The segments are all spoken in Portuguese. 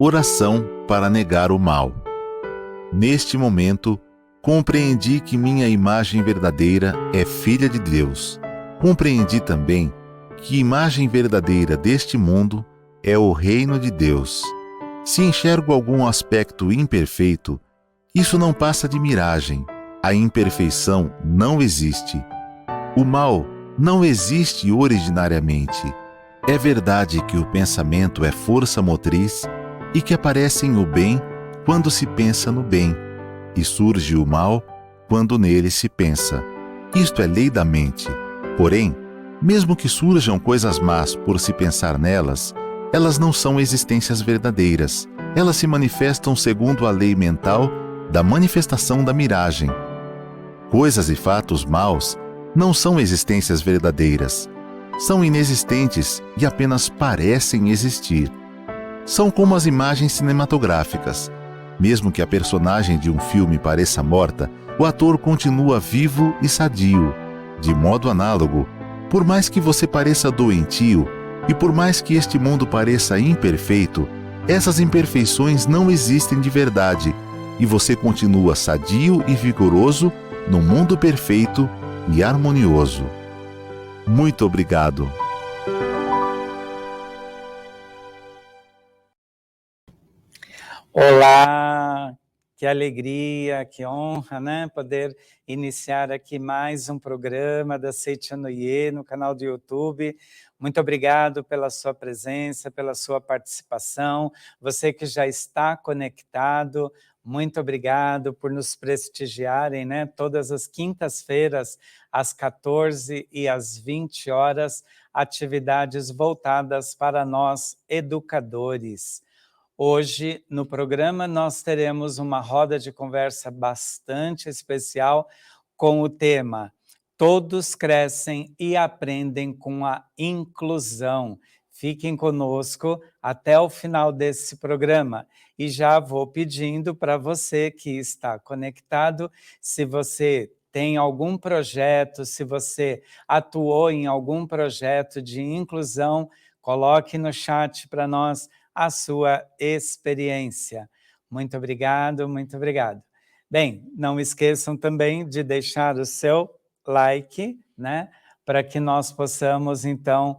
Oração para negar o mal. Neste momento, compreendi que minha imagem verdadeira é filha de Deus. Compreendi também que a imagem verdadeira deste mundo é o reino de Deus. Se enxergo algum aspecto imperfeito, isso não passa de miragem. A imperfeição não existe. O mal não existe originariamente. É verdade que o pensamento é força motriz e que aparecem o bem quando se pensa no bem, e surge o mal quando nele se pensa. Isto é lei da mente. Porém, mesmo que surjam coisas más por se pensar nelas, elas não são existências verdadeiras. Elas se manifestam segundo a lei mental da manifestação da miragem. Coisas e fatos maus não são existências verdadeiras. São inexistentes e apenas parecem existir. São como as imagens cinematográficas. Mesmo que a personagem de um filme pareça morta, o ator continua vivo e sadio. De modo análogo, por mais que você pareça doentio e por mais que este mundo pareça imperfeito, essas imperfeições não existem de verdade e você continua sadio e vigoroso num mundo perfeito e harmonioso. Muito obrigado. Olá, que alegria, que honra, né? Poder iniciar aqui mais um programa da Seitianoye no canal do YouTube. Muito obrigado pela sua presença, pela sua participação. Você que já está conectado, muito obrigado por nos prestigiarem, né? Todas as quintas-feiras, às 14 e às 20 horas, atividades voltadas para nós, educadores. Hoje, no programa, nós teremos uma roda de conversa bastante especial com o tema Todos crescem e aprendem com a inclusão. Fiquem conosco até o final desse programa. E já vou pedindo para você que está conectado, se você tem algum projeto, se você atuou em algum projeto de inclusão, coloque no chat para nós a sua experiência. Muito obrigado, muito obrigado. Bem, não esqueçam também de deixar o seu like, né? Para que nós possamos, então,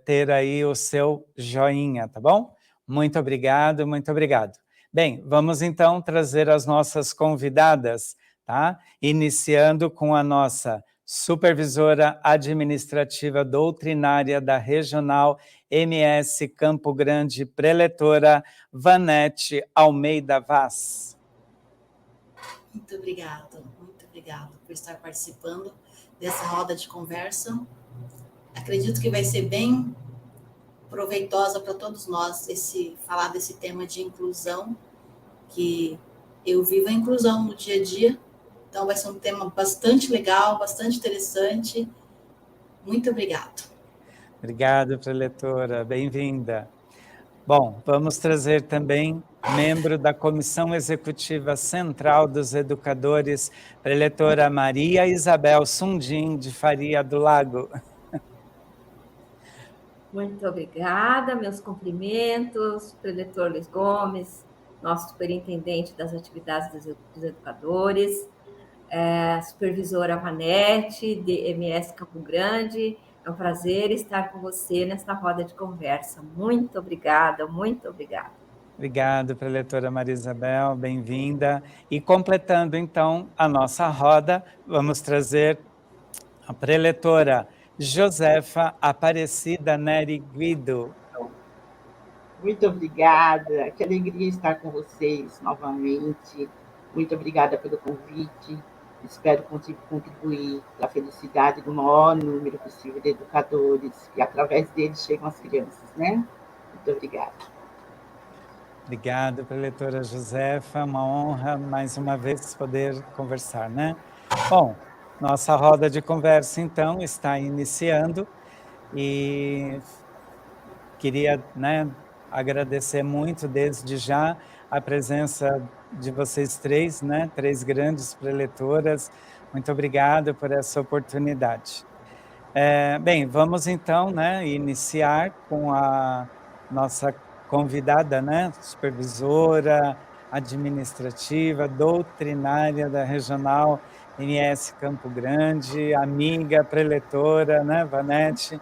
ter aí o seu joinha, tá bom? Muito obrigado, muito obrigado. Bem, vamos então trazer as nossas convidadas, tá? Iniciando com a nossa supervisora administrativa doutrinária da Regional MS Campo Grande, preletora Vanete Almeida Vaz. Muito obrigado por estar participando dessa roda de conversa. Acredito que vai ser bem proveitosa para todos nós falar desse tema de inclusão, que eu vivo a inclusão no dia a dia, então vai ser um tema bastante legal, bastante interessante. Muito obrigado. Obrigado, preletora, bem-vinda. Bom, vamos trazer também membro da Comissão Executiva Central dos Educadores, preletora Maria Isabel Sundim, de Faria do Lago. Muito obrigada, meus cumprimentos, preletor Luiz Gomes, nosso superintendente das atividades dos educadores, supervisora Vanete, de MS Campo Grande. É um prazer estar com você nesta roda de conversa. Muito obrigada, muito obrigada. Obrigado, preletora Maria Isabel, bem-vinda. E completando, então, a nossa roda, vamos trazer a preletora Josefa Aparecida Neri Guido. Muito obrigada, que alegria estar com vocês novamente. Muito obrigada pelo convite. Espero contribuir para a felicidade do maior número possível de educadores, e através deles chegam as crianças, né? Muito obrigada. Obrigado, preletora Josefa, uma honra mais uma vez poder conversar, né? Bom, nossa roda de conversa, então, está iniciando e queria, né, agradecer muito desde já a presença de vocês três, né, três grandes preletoras. Muito obrigado por essa oportunidade. Bem, vamos então, né, iniciar com a nossa convidada, né, supervisora administrativa, doutrinária da Regional MS Campo Grande, amiga, preletora, né, Vanete.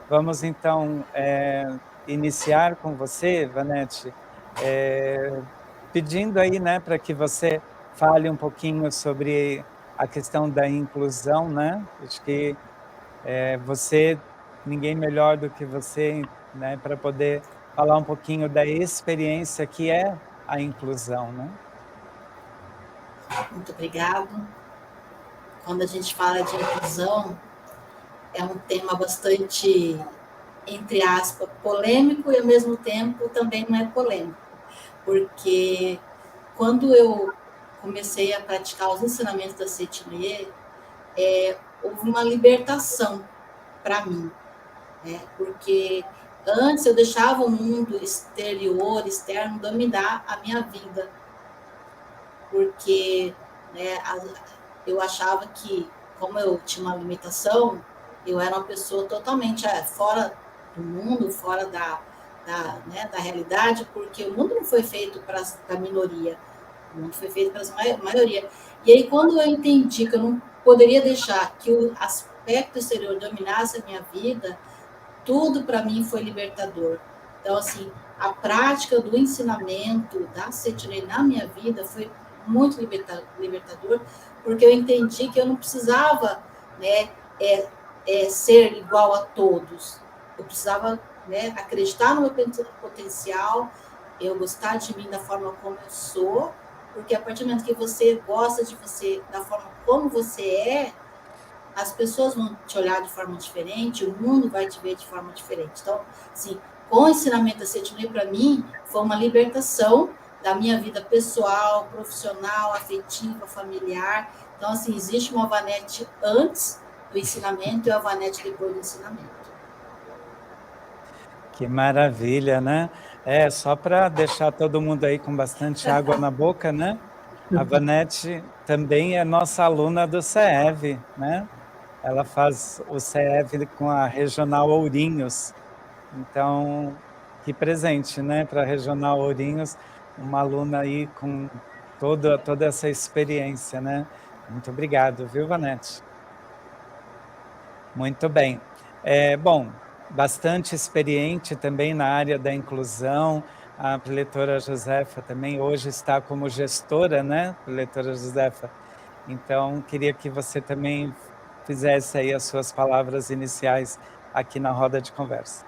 Vamos então iniciar com você, Vanete, pedindo aí, né, para que você fale um pouquinho sobre a questão da inclusão, né? Acho que você, ninguém melhor do que você, né, para poder falar um pouquinho da experiência que é a inclusão, né? Muito obrigado. Quando a gente fala de inclusão, é um tema bastante, entre aspas, polêmico e ao mesmo tempo também não é polêmico, porque quando eu comecei a praticar os ensinamentos da Seitianoye, houve uma libertação para mim, né? Porque antes eu deixava o mundo exterior, externo, dominar a minha vida, porque, né, eu achava que, como eu tinha uma limitação, eu era uma pessoa totalmente fora do mundo, fora né, da realidade, porque o mundo não foi feito para a minoria, o mundo foi feito para a maioria. E aí, quando eu entendi que eu não poderia deixar que o aspecto exterior dominasse a minha vida, tudo para mim foi libertador. Então, assim, a prática do ensinamento da Seitianoye na minha vida foi muito libertador, porque eu entendi que eu não precisava, né, ser igual a todos. Eu precisava, né, acreditar no meu potencial, eu gostar de mim da forma como eu sou, porque a partir do momento que você gosta de você da forma como você é, as pessoas vão te olhar de forma diferente, o mundo vai te ver de forma diferente. Então, assim, com o ensinamento da Seitianoye, para mim, foi uma libertação da minha vida pessoal, profissional, afetiva, familiar. Então, assim, existe uma Vanete antes do ensinamento e a Vanete depois do ensinamento. Que maravilha, né? Só para deixar todo mundo aí com bastante água na boca, né? A Vanete também é nossa aluna do CEV, né? Ela faz o CEV com a Regional Ourinhos. Então, que presente, né, para a Regional Ourinhos, uma aluna aí com toda essa experiência, né? Muito obrigado, viu, Vanete? Muito bem. Bom, bastante experiente também na área da inclusão, a preletora Josefa também hoje está como gestora, né, preletora Josefa? Então, queria que você também fizesse aí as suas palavras iniciais aqui na roda de conversa.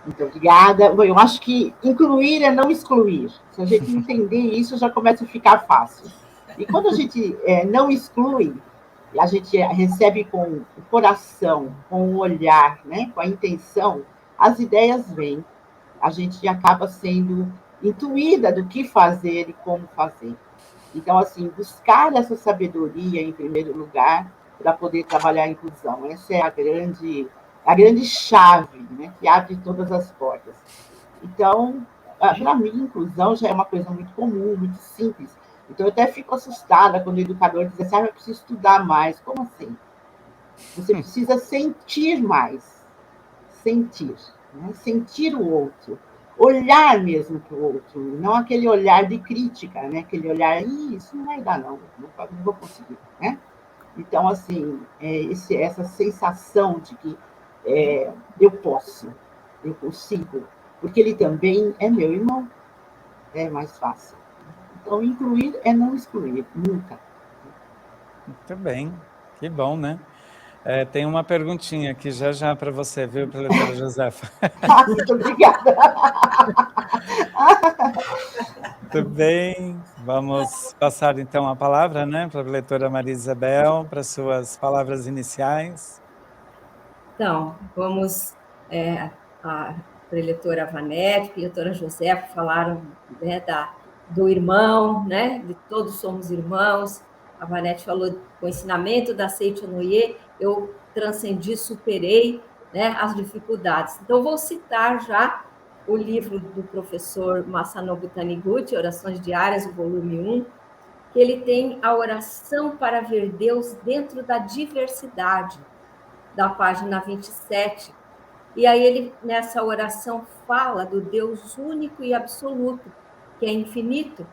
Muito obrigada. Bom, eu acho que incluir é não excluir. Se a gente entender isso, já começa a ficar fácil. E quando a gente não exclui, a gente recebe com o coração, com o olhar, né, com a intenção, as ideias vêm. A gente acaba sendo intuída do que fazer e como fazer. Então, assim, buscar essa sabedoria em primeiro lugar para poder trabalhar a inclusão. Essa é a grande chave, né, que abre todas as portas. Então, para mim, inclusão já é uma coisa muito comum, muito simples. Então, eu até fico assustada quando o educador diz assim, eu preciso estudar mais. Como assim? Você precisa sentir mais. Sentir. Né? Sentir o outro. Olhar mesmo para o outro. Não aquele olhar de crítica, né? Aquele olhar, isso não vai dar, não vou conseguir. Né? Então, assim, essa sensação de que eu posso, eu consigo, porque ele também é meu irmão. É mais fácil. Então, incluir é não excluir, nunca. Muito bem, que bom, né? Tem uma perguntinha aqui já para você, viu, preletora Josefa? Muito obrigada. Muito bem, vamos passar então a palavra, né, para a preletora Maria Isabel, para suas palavras iniciais. Então, vamos, a preletora Vanete, a preletora Josefa falaram, né, do irmão, né, de todos somos irmãos. A Vanete falou com o ensinamento da Seitianoye, eu transcendi, superei né, as dificuldades. Então, vou citar já o livro do professor Masanobu Taniguchi, Orações Diárias, o volume 1, que ele tem a oração para ver Deus dentro da diversidade, da página 27. E aí ele, nessa oração, fala do Deus único e absoluto, que é infinito,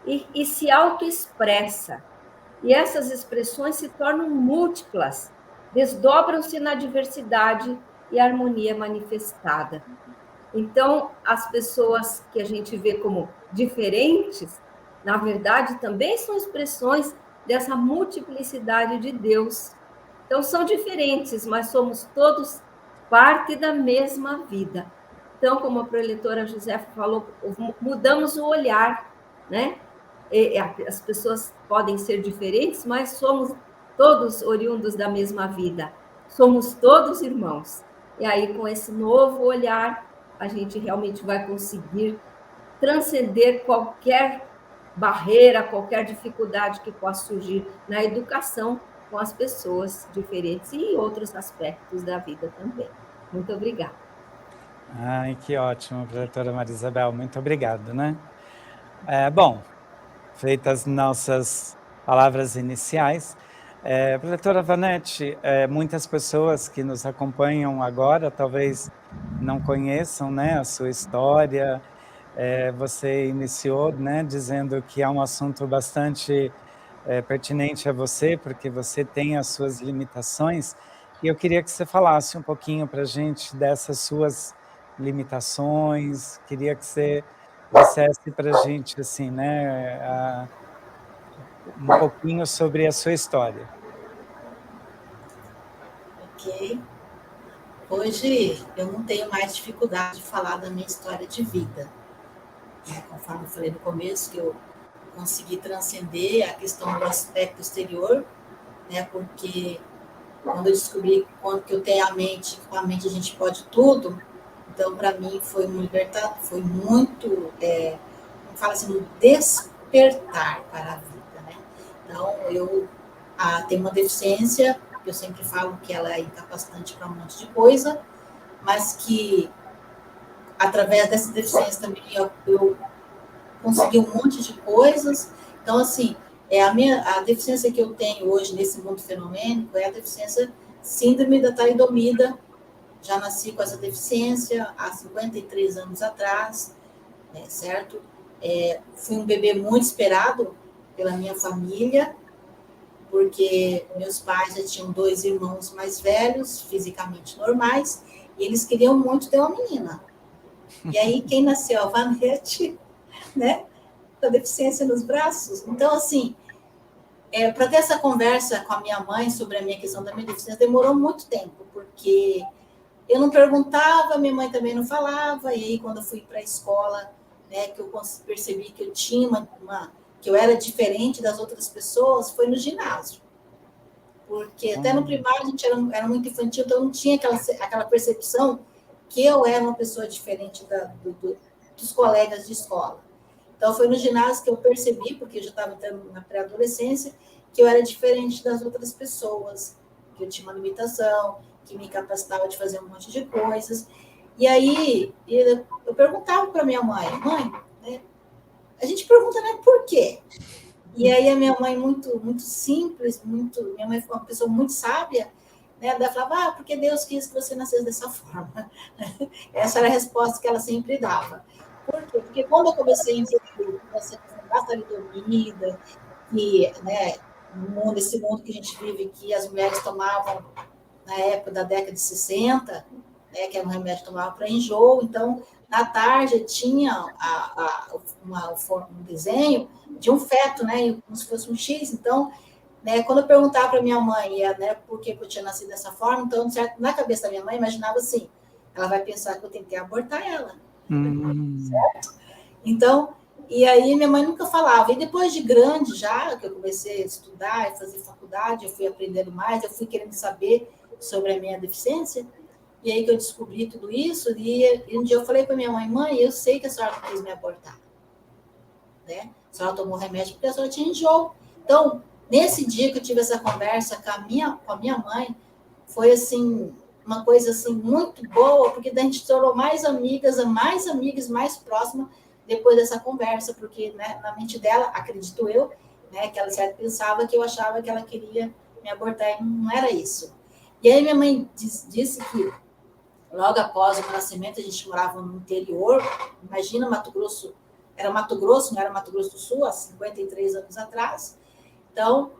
e se autoexpressa. E essas expressões se tornam múltiplas, desdobram-se na diversidade e harmonia manifestada. Então, as pessoas que a gente vê como diferentes, na verdade, também são expressões dessa multiplicidade de Deus. Então, são diferentes, mas somos todos parte da mesma vida. Então, como a preletora Josefa falou, mudamos o olhar, né? As pessoas podem ser diferentes, mas somos todos oriundos da mesma vida. Somos todos irmãos. E aí, com esse novo olhar, a gente realmente vai conseguir transcender qualquer barreira, qualquer dificuldade que possa surgir na educação com as pessoas diferentes e em outros aspectos da vida também. Muito obrigada. Ai, que ótimo, professora Maria Isabel, muito obrigado, né? Bom, feitas nossas palavras iniciais, professora Vanete, muitas pessoas que nos acompanham agora talvez não conheçam, né, a sua história. Você iniciou, né, dizendo que é um assunto bastante pertinente a você, porque você tem as suas limitações, e eu queria que você falasse um pouquinho para a gente dessas suas limitações, queria que você dissesse para a gente, assim, né, um pouquinho sobre a sua história. Ok. Hoje eu não tenho mais dificuldade de falar da minha história de vida. Conforme eu falei no começo, que eu consegui transcender a questão do aspecto exterior, né? Porque quando eu descobri quando que eu tenho a mente, com a mente a gente pode tudo, então para mim foi um libertador, foi muito, como fala assim, um despertar para a vida, né? Então eu tenho uma deficiência, eu sempre falo que ela é incapacitante para um monte de coisa, mas que através dessa deficiência também eu consegui um monte de coisas. Então, assim, a deficiência que eu tenho hoje nesse mundo fenomênico é a deficiência síndrome da talidomida. Já nasci com essa deficiência há 53 anos atrás, né, certo? Fui um bebê muito esperado pela minha família, porque meus pais já tinham 2 irmãos mais velhos, fisicamente normais, e eles queriam muito ter uma menina. E aí, quem nasceu? A Vanete, né? Com a deficiência nos braços. Então, assim, para ter essa conversa com a minha mãe sobre a minha questão da minha deficiência, demorou muito tempo, porque eu não perguntava, minha mãe também não falava, e aí, quando eu fui para a escola, né, que eu percebi que eu tinha que eu era diferente das outras pessoas, foi no ginásio. Porque até no primário a gente era muito infantil, então não tinha aquela percepção que eu era uma pessoa diferente dos colegas de escola. Então, foi no ginásio que eu percebi, porque eu já estava entrando na pré-adolescência, que eu era diferente das outras pessoas, que eu tinha uma limitação, que me capacitava de fazer um monte de coisas. E aí, eu perguntava para minha mãe, né, a gente pergunta, né, por quê? E aí, a minha mãe, muito, muito simples, minha mãe foi uma pessoa muito sábia, né, ela falava, porque Deus quis que você nascesse dessa forma. Essa era a resposta que ela sempre dava. Por quê? Porque quando eu comecei a entender essa questão da talidomida, que, né, nesse mundo que a gente vive, que as mulheres tomavam na época da década de 60, né, que era um remédio que tomava para enjoo, então, na tarde tinha um desenho de um feto, né, como se fosse um X, então, né, quando eu perguntava para minha mãe, né, por que eu tinha nascido dessa forma, então, certo, na cabeça da minha mãe, imaginava assim, ela vai pensar que eu tentei abortar ela. Certo? Então, e aí minha mãe nunca falava. E depois de grande já, que eu comecei a estudar e fazer faculdade, eu fui aprendendo mais, eu fui querendo saber sobre a minha deficiência, e aí que eu descobri tudo isso, e um dia eu falei para minha mãe, eu sei que a senhora não quis me abortar, né? A senhora tomou remédio porque a senhora tinha enjoo. Então, nesse dia que eu tive essa conversa com a minha mãe, foi assim, uma coisa assim muito boa, porque daí a gente se tornou mais amigas, mais próximas depois dessa conversa, porque, né, na mente dela, acredito eu, né, que ela certo pensava que eu achava que ela queria me abortar, e não era isso. E aí minha mãe disse que logo após o nascimento a gente morava no interior, imagina Mato Grosso, era Mato Grosso, não era Mato Grosso do Sul, há 53 anos atrás, então,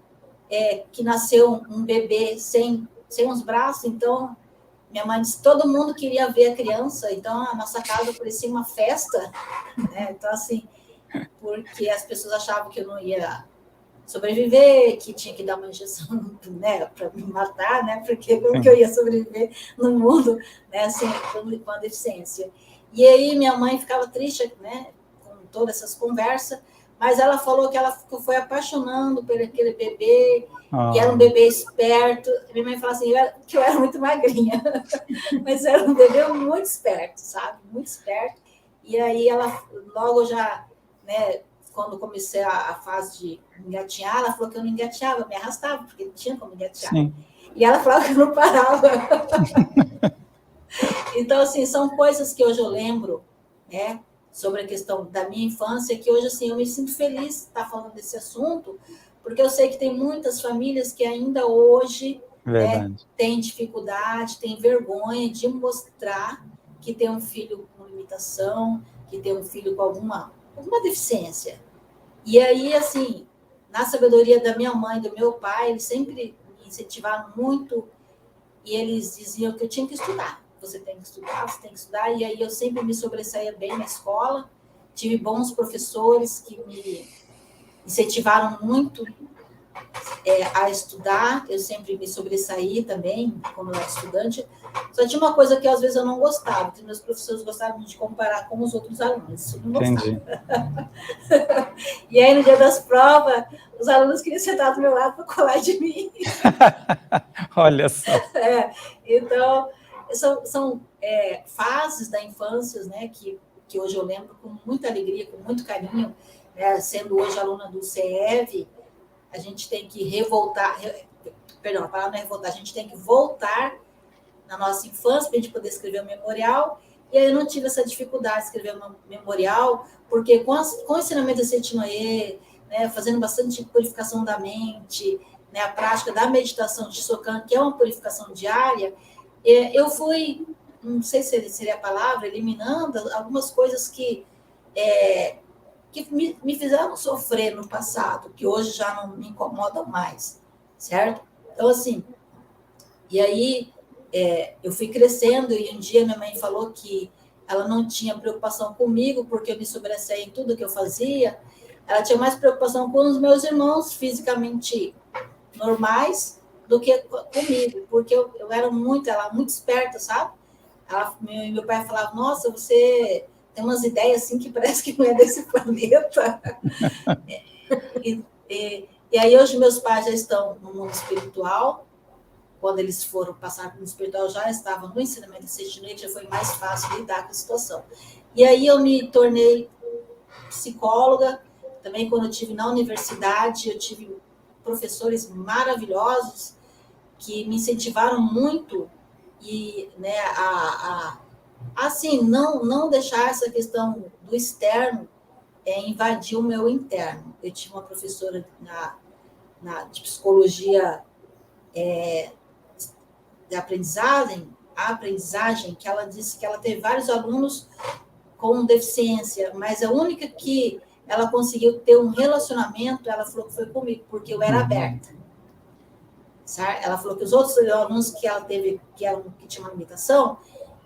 que nasceu um bebê sem os braços, então minha mãe disse que todo mundo queria ver a criança, então a nossa casa parecia uma festa, né? Então, assim, porque as pessoas achavam que eu não ia sobreviver, que tinha que dar uma injeção, né, para me matar, né? Porque como que eu ia sobreviver no mundo, né, assim, com a deficiência. E aí minha mãe ficava triste, né, com todas essas conversas, mas ela falou que ela foi apaixonando por aquele bebê, e era um bebê esperto. Minha mãe fala assim, que eu era muito magrinha, mas era um bebê muito esperto, sabe? Muito esperto. E aí ela, logo já, né, quando comecei a fase de engatinhar, ela falou que eu não engateava, me arrastava, porque não tinha como engatear. Sim. E ela falava que eu não parava. Então, assim, são coisas que hoje eu lembro, né, sobre a questão da minha infância, que hoje, assim, eu me sinto feliz de estar falando desse assunto, porque eu sei que tem muitas famílias que ainda hoje, né, têm dificuldade, têm vergonha de mostrar que tem um filho com limitação, que tem um filho com alguma deficiência. E aí, assim, na sabedoria da minha mãe e do meu pai, eles sempre me incentivaram muito, e eles diziam que eu tinha que estudar. Você tem que estudar, e aí eu sempre me sobressaía bem na escola, tive bons professores que me incentivaram muito a estudar, eu sempre me sobressaí também, como eu era estudante, só tinha uma coisa que às vezes eu não gostava, que meus professores gostavam de comparar com os outros alunos, isso eu não gostava. E aí no dia das provas, os alunos queriam sentar do meu lado para colar de mim. Olha só. Então, são fases da infância, né, que hoje eu lembro com muita alegria, com muito carinho, né, sendo hoje aluna do CEV, a gente tem que perdão, a palavra não é revoltar, a gente tem que voltar na nossa infância para a gente poder escrever um memorial, e aí eu não tive essa dificuldade de escrever um memorial, porque com o ensinamento da Seitinoye, né, fazendo bastante purificação da mente, né, a prática da meditação de Sokan, que é uma purificação diária, eu fui, não sei se seria a palavra, eliminando algumas coisas que me fizeram sofrer no passado, que hoje já não me incomodam mais, certo? Então, assim, e aí eu fui crescendo, e um dia minha mãe falou que ela não tinha preocupação comigo, porque eu me sobressaí em tudo que eu fazia, ela tinha mais preocupação com os meus irmãos fisicamente normais do que comigo, porque eu era muito esperta, sabe? Meu pai falava, nossa, você tem umas ideias assim que parece que não é desse planeta. E aí hoje meus pais já estão no mundo espiritual, quando eles foram passar no espiritual, já estavam no ensinamento de Seitinoye, já foi mais fácil lidar com a situação. E aí eu me tornei psicóloga, também quando eu estive na universidade, eu tive professores maravilhosos que me incentivaram muito, e, né, assim, não deixar essa questão do externo invadir o meu interno. Eu tive uma professora de psicologia de aprendizagem, que ela disse que ela teve vários alunos com deficiência, mas a única que ela conseguiu ter um relacionamento, ela falou que foi comigo, porque eu era aberta. Certo? Ela falou que os outros alunos que ela teve, que tinham uma limitação,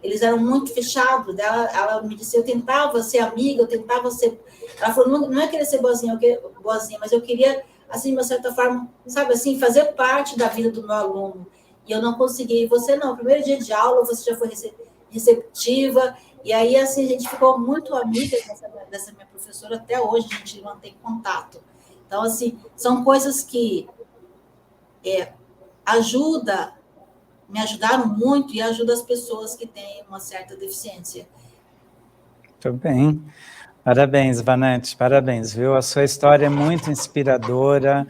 eles eram muito fechados. Ela me disse, eu tentava ser amiga, eu tentava ser... Ela falou, não é querer ser boazinha, mas eu queria, assim, de uma certa forma, sabe, assim, fazer parte da vida do meu aluno. E eu não consegui. E você não, primeiro dia de aula, você já foi receptiva. E aí, assim, a gente ficou muito amiga dessa minha professora. Até hoje, a gente mantém contato. Então, assim, são coisas que me ajudaram muito e ajudam as pessoas que têm uma certa deficiência. Muito bem. Parabéns, Vanete, parabéns, viu? A sua história é muito inspiradora,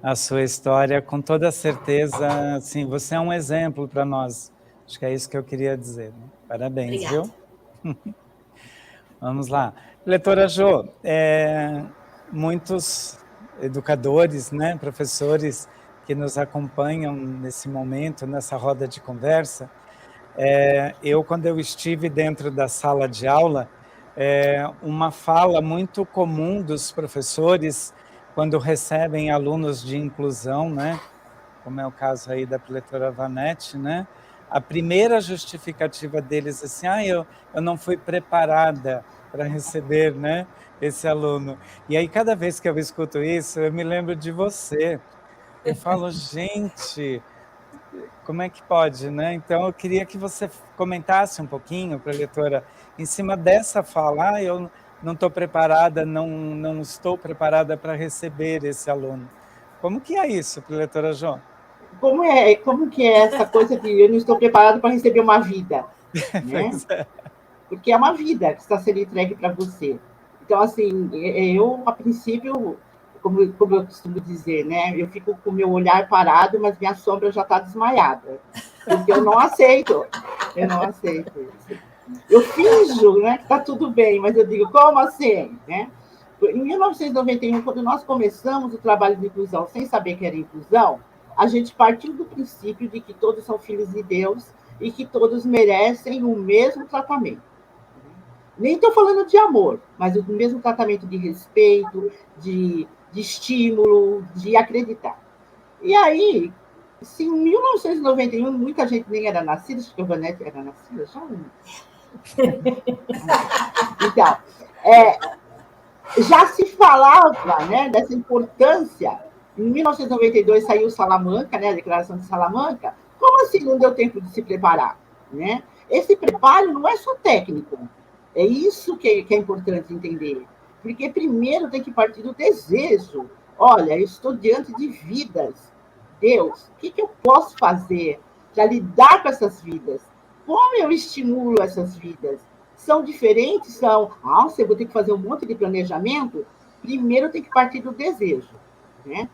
a sua história, com toda certeza, assim, você é um exemplo para nós Acho que é isso que eu queria dizer, né? Parabéns, Obrigada. viu? Vamos lá. Leitora Jo, muitos educadores, né, professores que nos acompanham nesse momento, nessa roda de conversa, quando eu estive dentro da sala de aula, uma fala muito comum dos professores quando recebem alunos de inclusão, né, como é o caso aí da leitora Vanete, né, a primeira justificativa deles assim, eu não fui preparada para receber, né, esse aluno. E aí, cada vez que eu escuto isso, eu me lembro de você. Eu falo, gente, como é que pode, né? Então, eu queria que você comentasse um pouquinho, preletora, em cima dessa fala, eu não estou preparada, não estou preparada para receber esse aluno. Como que é isso, preletora João? Como que é essa coisa de eu não estou preparado para receber uma vida, né? Pois é. Porque é uma vida que está sendo entregue para você. Então, assim, eu, a princípio, como eu costumo dizer, né? Eu fico com o meu olhar parado, mas minha sombra já está desmaiada. Porque eu não aceito. Eu não aceito isso. Eu finjo, né, que está tudo bem, mas eu digo, como assim? Né? Em 1991, quando nós começamos o trabalho de inclusão sem saber que era inclusão, a gente partiu do princípio de que todos são filhos de Deus e que todos merecem o mesmo tratamento. Nem estou falando de amor, mas o mesmo tratamento de respeito, de estímulo, de acreditar. E aí, se em 1991 muita gente nem era nascida, acho que a Vanessa era nascida, já não. Então, já se falava, né, dessa importância. Em 1992 saiu Salamanca, né, a Declaração de Salamanca. Como assim não deu tempo de se preparar? Né? Esse preparo não é só técnico. É isso que é importante entender. Porque primeiro tem que partir do desejo. Olha, eu estou diante de vidas. Deus, o que eu posso fazer para lidar com essas vidas? Como eu estimulo essas vidas? São diferentes? São. Você vai ter que fazer um monte de planejamento? Primeiro tem que partir do desejo. Né?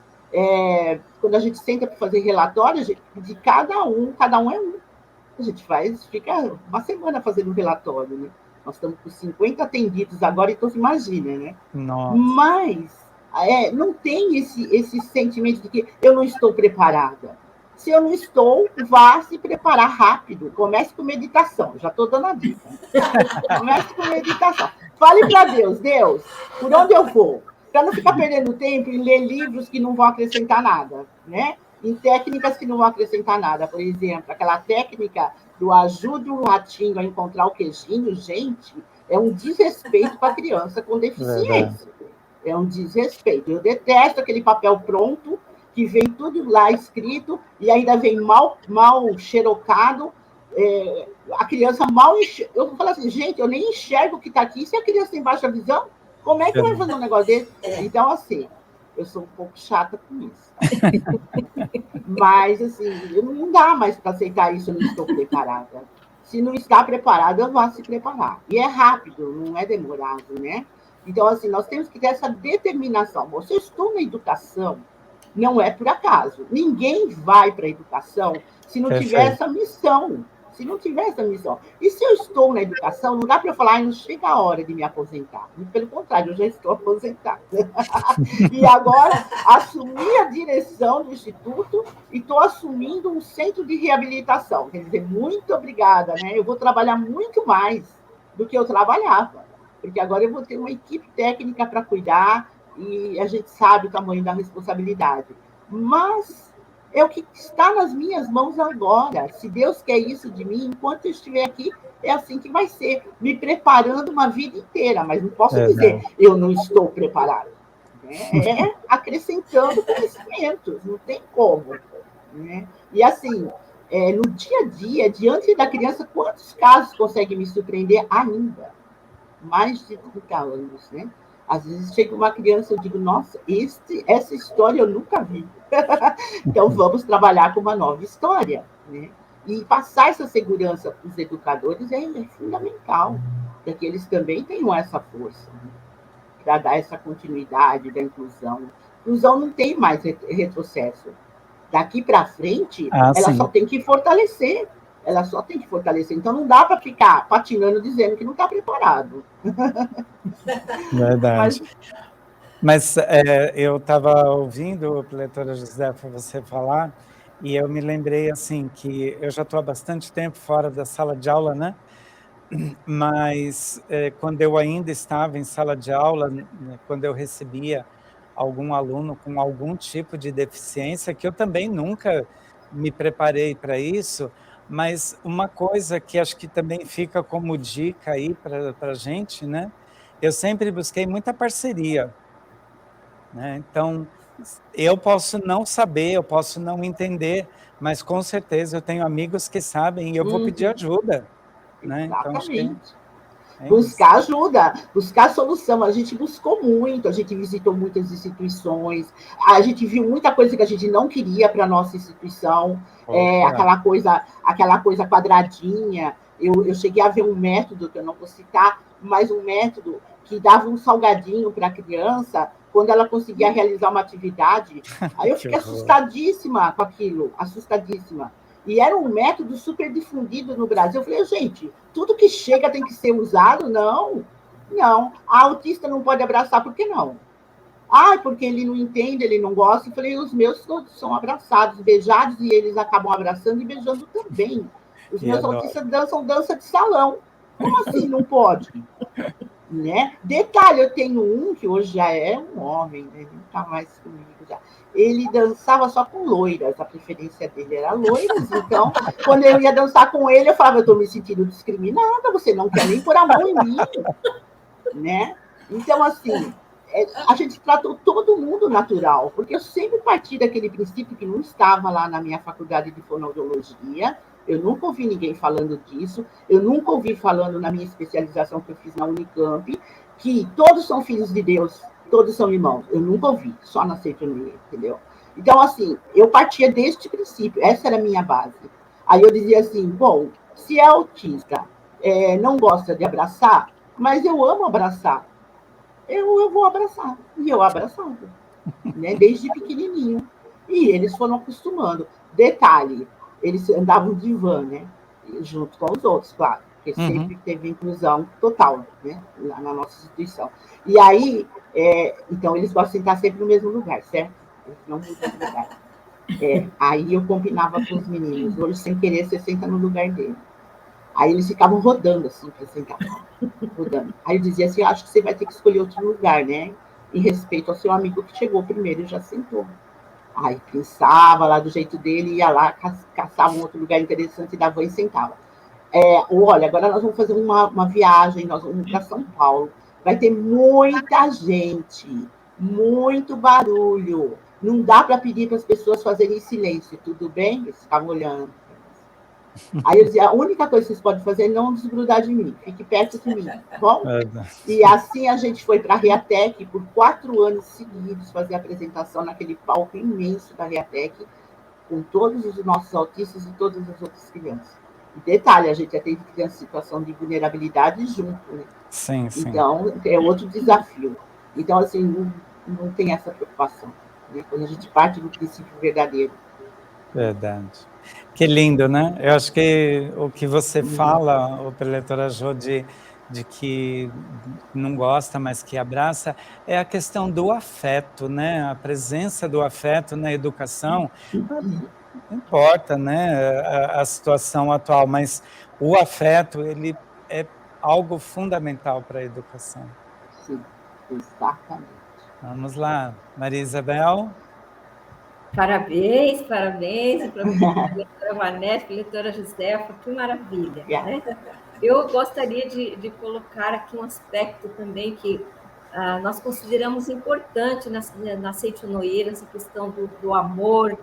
Quando a gente senta para fazer relatórios de cada um é um. A gente fica uma semana fazendo um relatório, né? Nós estamos com 50 atendidos agora, então se imagina, né? Nossa. Mas não tem esse sentimento de que eu não estou preparada. Se eu não estou, vá se preparar rápido. Comece com meditação. Já estou dando a dica. Comece com meditação. Fale para Deus, Deus, por onde eu vou? Para não ficar perdendo tempo em ler livros que não vão acrescentar nada, né? Em técnicas que não vão acrescentar nada. Por exemplo, aquela técnica do ajude um ratinho a encontrar o queijinho, gente, é um desrespeito com a criança com deficiência. É um desrespeito. Eu detesto aquele papel pronto, que vem tudo lá escrito, e ainda vem mal xerocado. A criança mal enxerga. Eu falo assim, gente, eu nem enxergo o que está aqui. Se a criança tem baixa visão, como é que vai fazer um negócio desse? Então, assim, eu sou um pouco chata com isso. Mas, assim, não dá mais para aceitar isso, eu não estou preparada. Se não está preparada, eu vou se preparar. E é rápido, não é demorado, né? Então, assim, nós temos que ter essa determinação. Se eu estou na educação, não é por acaso. Ninguém vai para a educação se não tiver essa missão. Se não tiver essa missão. E se eu estou na educação, não dá para eu falar, não chega a hora de me aposentar. Pelo contrário, eu já estou aposentada. E agora assumi a direção do Instituto e estou assumindo um centro de reabilitação. Quer dizer, muito obrigada, né? Eu vou trabalhar muito mais do que eu trabalhava, porque agora eu vou ter uma equipe técnica para cuidar e a gente sabe o tamanho da responsabilidade. Mas é o que está nas minhas mãos agora. Se Deus quer isso de mim, enquanto eu estiver aqui, é assim que vai ser, me preparando uma vida inteira, mas não posso dizer, eu não estou preparada. Acrescentando conhecimentos, não tem como. Né? E assim, no dia a dia, diante da criança, quantos casos conseguem me surpreender ainda? Mais de 30 anos, né? Às vezes chega uma criança e eu digo, nossa, essa história eu nunca vi. Então, vamos trabalhar com uma nova história. Né? E passar essa segurança para os educadores é fundamental, para que eles também tenham essa força, né? Para dar essa continuidade da inclusão. Inclusão não tem mais retrocesso. Daqui para frente, ela só tem que fortalecer. ela só tem que fortalecer. Então, não dá para ficar patinando dizendo que não está preparado. Verdade. Mas eu estava ouvindo, preletora Josefa, você falar, e eu me lembrei, assim, que eu já estou há bastante tempo fora da sala de aula, né? Mas quando eu ainda estava em sala de aula, né, quando eu recebia algum aluno com algum tipo de deficiência, que eu também nunca me preparei para isso, mas uma coisa que acho que também fica como dica aí para a gente, né? Eu sempre busquei muita parceria, né? Então, eu posso não saber, eu posso não entender, mas com certeza eu tenho amigos que sabem e eu vou pedir ajuda, né? Então, acho que Exatamente. é isso. Buscar ajuda, buscar solução. A gente buscou muito, a gente visitou muitas instituições, a gente viu muita coisa que a gente não queria para a nossa instituição, Opa. aquela coisa quadradinha. Eu cheguei a ver um método, que eu não vou citar, mas um método que dava um salgadinho para a criança quando ela conseguia realizar uma atividade. Aí eu Que fiquei horror. assustadíssima com aquilo, assustadíssima. E era um método super difundido no Brasil. Eu falei, gente, tudo que chega tem que ser usado? Não, não. A autista não pode abraçar, por que não? Ah, porque ele não entende, ele não gosta. Eu falei, os meus todos são abraçados, beijados, e eles acabam abraçando e beijando também. Os Que meus adoro. autistas dançam dança de salão. Como assim não pode? Né? Detalhe, eu tenho um que hoje já é um homem, né? Ele não está mais comigo já. Ele dançava só com loiras, a preferência dele era loiras, então, quando eu ia dançar com ele, eu falava, eu estou me sentindo discriminada, você não quer nem pôr a mão em mim, né? Então, assim, a gente tratou todo mundo natural, porque eu sempre parti daquele princípio que não estava lá na minha faculdade de fonoaudiologia, eu nunca ouvi ninguém falando disso, eu nunca ouvi falando na minha especialização que eu fiz na Unicamp, que todos são filhos de Deus, todos são irmãos. Eu nunca ouvi, só na CETUNI, entendeu? Então, assim, eu partia deste princípio, essa era a minha base. Aí eu dizia assim, bom, se é autista, não gosta de abraçar, mas eu amo abraçar, eu vou abraçar. E eu abraçava, né, desde pequenininho. E eles foram acostumando. Detalhe, eles andavam de van, né, junto com os outros, claro, porque sempre teve inclusão total, né, lá na nossa instituição. E aí, então, eles gostam de estar sempre no mesmo lugar, certo? Eles não mudam de lugar. Aí eu combinava com os meninos, hoje, sem querer, você senta no lugar dele. Aí eles ficavam rodando, assim, para sentar. Rodando. Aí eu dizia assim, acho que você vai ter que escolher outro lugar, né? Em respeito ao seu amigo que chegou primeiro e já sentou. Aí pensava lá do jeito dele, ia lá, caçava um outro lugar interessante da van e sentava. Olha, agora nós vamos fazer uma viagem, nós vamos para São Paulo. Vai ter muita gente, muito barulho. Não dá para pedir para as pessoas fazerem silêncio, tudo bem? Eles ficavam olhando. Aí eu dizia, a única coisa que vocês podem fazer é não desgrudar de mim, fique perto de mim, tá bom? E assim a gente foi para a Reatec por 4 anos seguidos fazer a apresentação naquele palco imenso da Reatec, com todos os nossos autistas e todas as outras crianças. E detalhe, a gente atende crianças em situação de vulnerabilidade junto, né? Sim, sim. Então, é outro desafio. Então, assim, não tem essa preocupação, né? Quando a gente parte do princípio verdadeiro. Verdade. Que lindo, né? Eu acho que o que você fala, o preletora Jô, de que não gosta, mas que abraça, é a questão do afeto, né? A presença do afeto na educação. Não importa, né, a situação atual, mas o afeto, ele é algo fundamental para a educação. Sim, exatamente. Vamos lá, Maria Isabel. Parabéns para a professora Vanessa, professora Josefa, que maravilha. Né? Eu gostaria de colocar aqui um aspecto também que nós consideramos importante na Seitonoye, essa questão do amor,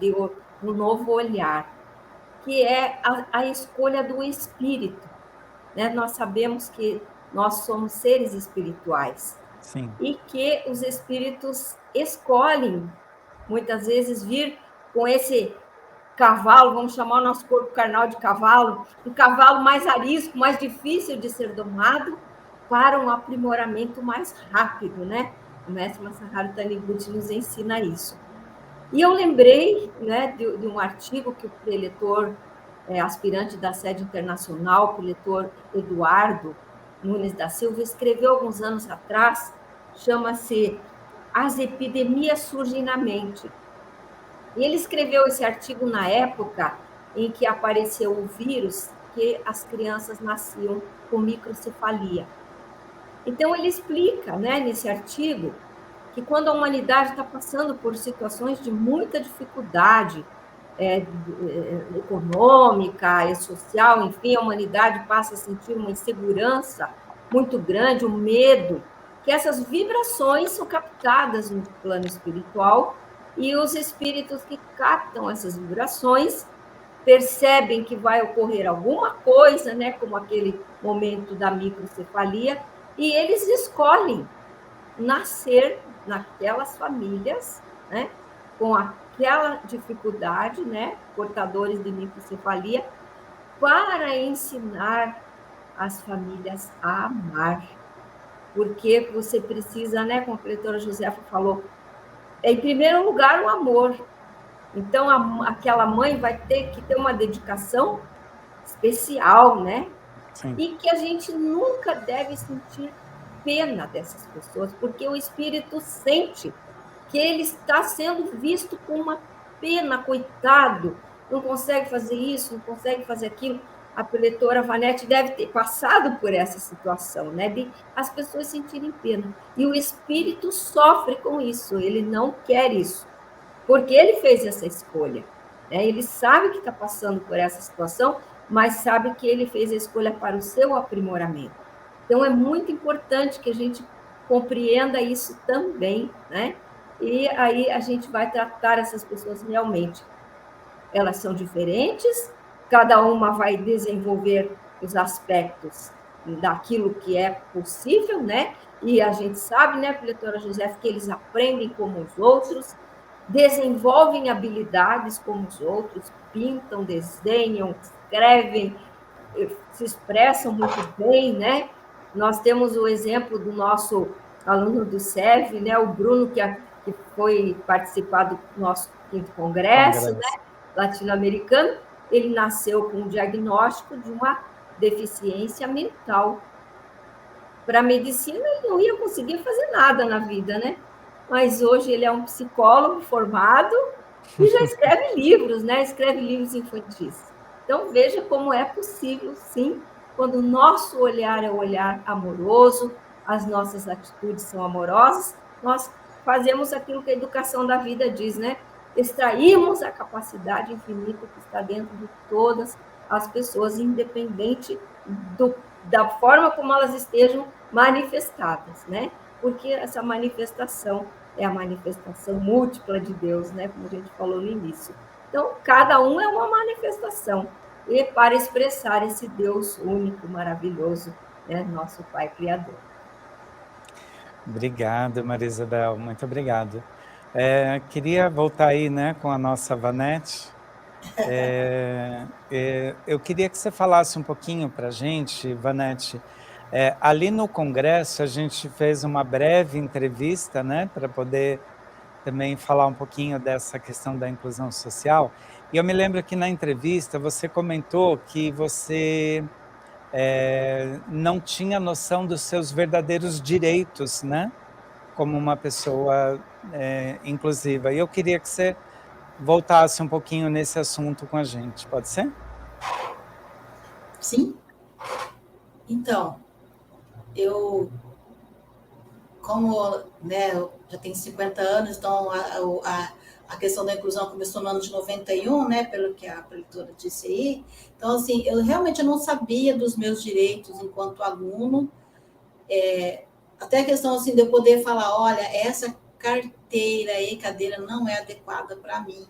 do novo olhar, que é a escolha do espírito. Né? Nós sabemos que nós somos seres espirituais. Sim. E que os espíritos escolhem muitas vezes vir com esse cavalo, vamos chamar o nosso corpo carnal de cavalo, um cavalo mais arisco, mais difícil de ser domado, para um aprimoramento mais rápido, né? O mestre Masaharu Taniguchi nos ensina isso. E eu lembrei, né, de um artigo que o preletor aspirante da sede internacional, o preletor Eduardo Nunes da Silva, escreveu alguns anos atrás, chama-se As Epidemias Surgem na Mente. E ele escreveu esse artigo na época em que apareceu o vírus que as crianças nasciam com microcefalia. Então, ele explica, né, nesse artigo, que quando a humanidade está passando por situações de muita dificuldade econômica e social, enfim, a humanidade passa a sentir uma insegurança muito grande, um medo, que essas vibrações são captadas no plano espiritual e os espíritos que captam essas vibrações percebem que vai ocorrer alguma coisa, né, como aquele momento da microcefalia, e eles escolhem nascer naquelas famílias, né, com aquela dificuldade, né, portadores de microcefalia, para ensinar as famílias a amar. Porque você precisa, né, como a preletora Josefa falou, em primeiro lugar, o amor. Então, aquela mãe vai ter que ter uma dedicação especial, né? Sim. E que a gente nunca deve sentir pena dessas pessoas, porque o espírito sente que ele está sendo visto com uma pena, coitado, não consegue fazer isso, não consegue fazer aquilo. A preletora Vanete deve ter passado por essa situação, né, de as pessoas sentirem pena. E o espírito sofre com isso, ele não quer isso, porque ele fez essa escolha, né? Ele sabe que está passando por essa situação, mas sabe que ele fez a escolha para o seu aprimoramento. Então, é muito importante que a gente compreenda isso também, né? E aí a gente vai tratar essas pessoas realmente. Elas são diferentes, cada uma vai desenvolver os aspectos daquilo que é possível, né? E a gente sabe, né, preletora Josefa, que eles aprendem como os outros, desenvolvem habilidades como os outros, pintam, desenham, escrevem, se expressam muito bem, né? Nós temos o exemplo do nosso aluno do SEV, né, o Bruno, que foi participar do nosso 5º congresso, né, latino-americano. Ele nasceu com um diagnóstico de uma deficiência mental. Para a medicina, ele não ia conseguir fazer nada na vida, né? Mas hoje ele é um psicólogo formado e já escreve livros, né? Escreve livros infantis. Então, veja como é possível, sim, quando o nosso olhar é um olhar amoroso, as nossas atitudes são amorosas, nós fazemos aquilo que a educação da vida diz, né? Extraímos a capacidade infinita que está dentro de todas as pessoas, independente da forma como elas estejam manifestadas, né? Porque essa manifestação é a manifestação múltipla de Deus, né? Como a gente falou no início. Então, cada um é uma manifestação, e para expressar esse Deus único, maravilhoso, né? Nosso Pai Criador. Obrigado, Maria Isabel, muito obrigado. Queria voltar aí, né, com a nossa Vanete. Eu queria que você falasse um pouquinho para a gente, Vanete. Ali no Congresso, a gente fez uma breve entrevista, né, para poder também falar um pouquinho dessa questão da inclusão social. E eu me lembro que na entrevista você comentou que você não tinha noção dos seus verdadeiros direitos, né, como uma pessoa inclusiva. E eu queria que você voltasse um pouquinho nesse assunto com a gente, pode ser? Sim. Então, como, né, eu já tenho 50 anos, então a questão da inclusão começou no ano de 91, né, pelo que a preletora disse aí. Então, assim, eu realmente não sabia dos meus direitos enquanto aluno, até a questão, assim, de eu poder falar, olha, essa carteira e cadeira não é adequada para mim,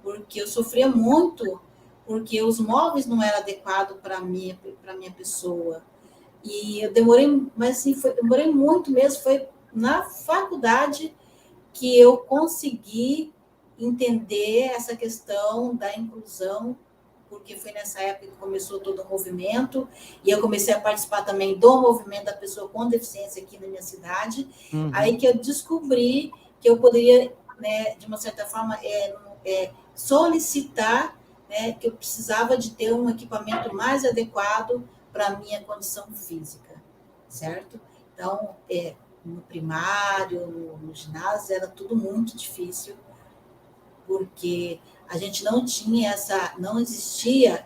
porque eu sofria muito, porque os móveis não eram adequados para minha pessoa. E eu demorei, mas assim, demorei muito mesmo, foi na faculdade que eu consegui entender essa questão da inclusão, porque foi nessa época que começou todo o movimento, e eu comecei a participar também do movimento da pessoa com deficiência aqui na minha cidade, aí que eu descobri que eu poderia, né, de uma certa forma, solicitar, né, que eu precisava de ter um equipamento mais adequado para a minha condição física, certo? Então, no primário, no ginásio, era tudo muito difícil, porque a gente não tinha não existia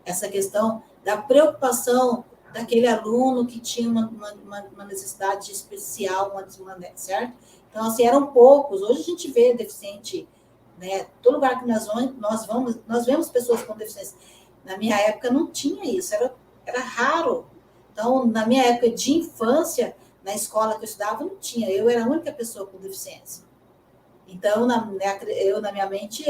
essa questão da preocupação daquele aluno que tinha uma necessidade especial, certo? Então, assim, eram poucos. Hoje a gente vê deficiente, né? Todo lugar que nós vemos pessoas com deficiência. Na minha época não tinha isso, era raro. Então, na minha época de infância, na escola que eu estudava, não tinha. Eu era a única pessoa com deficiência. Então, na minha mente,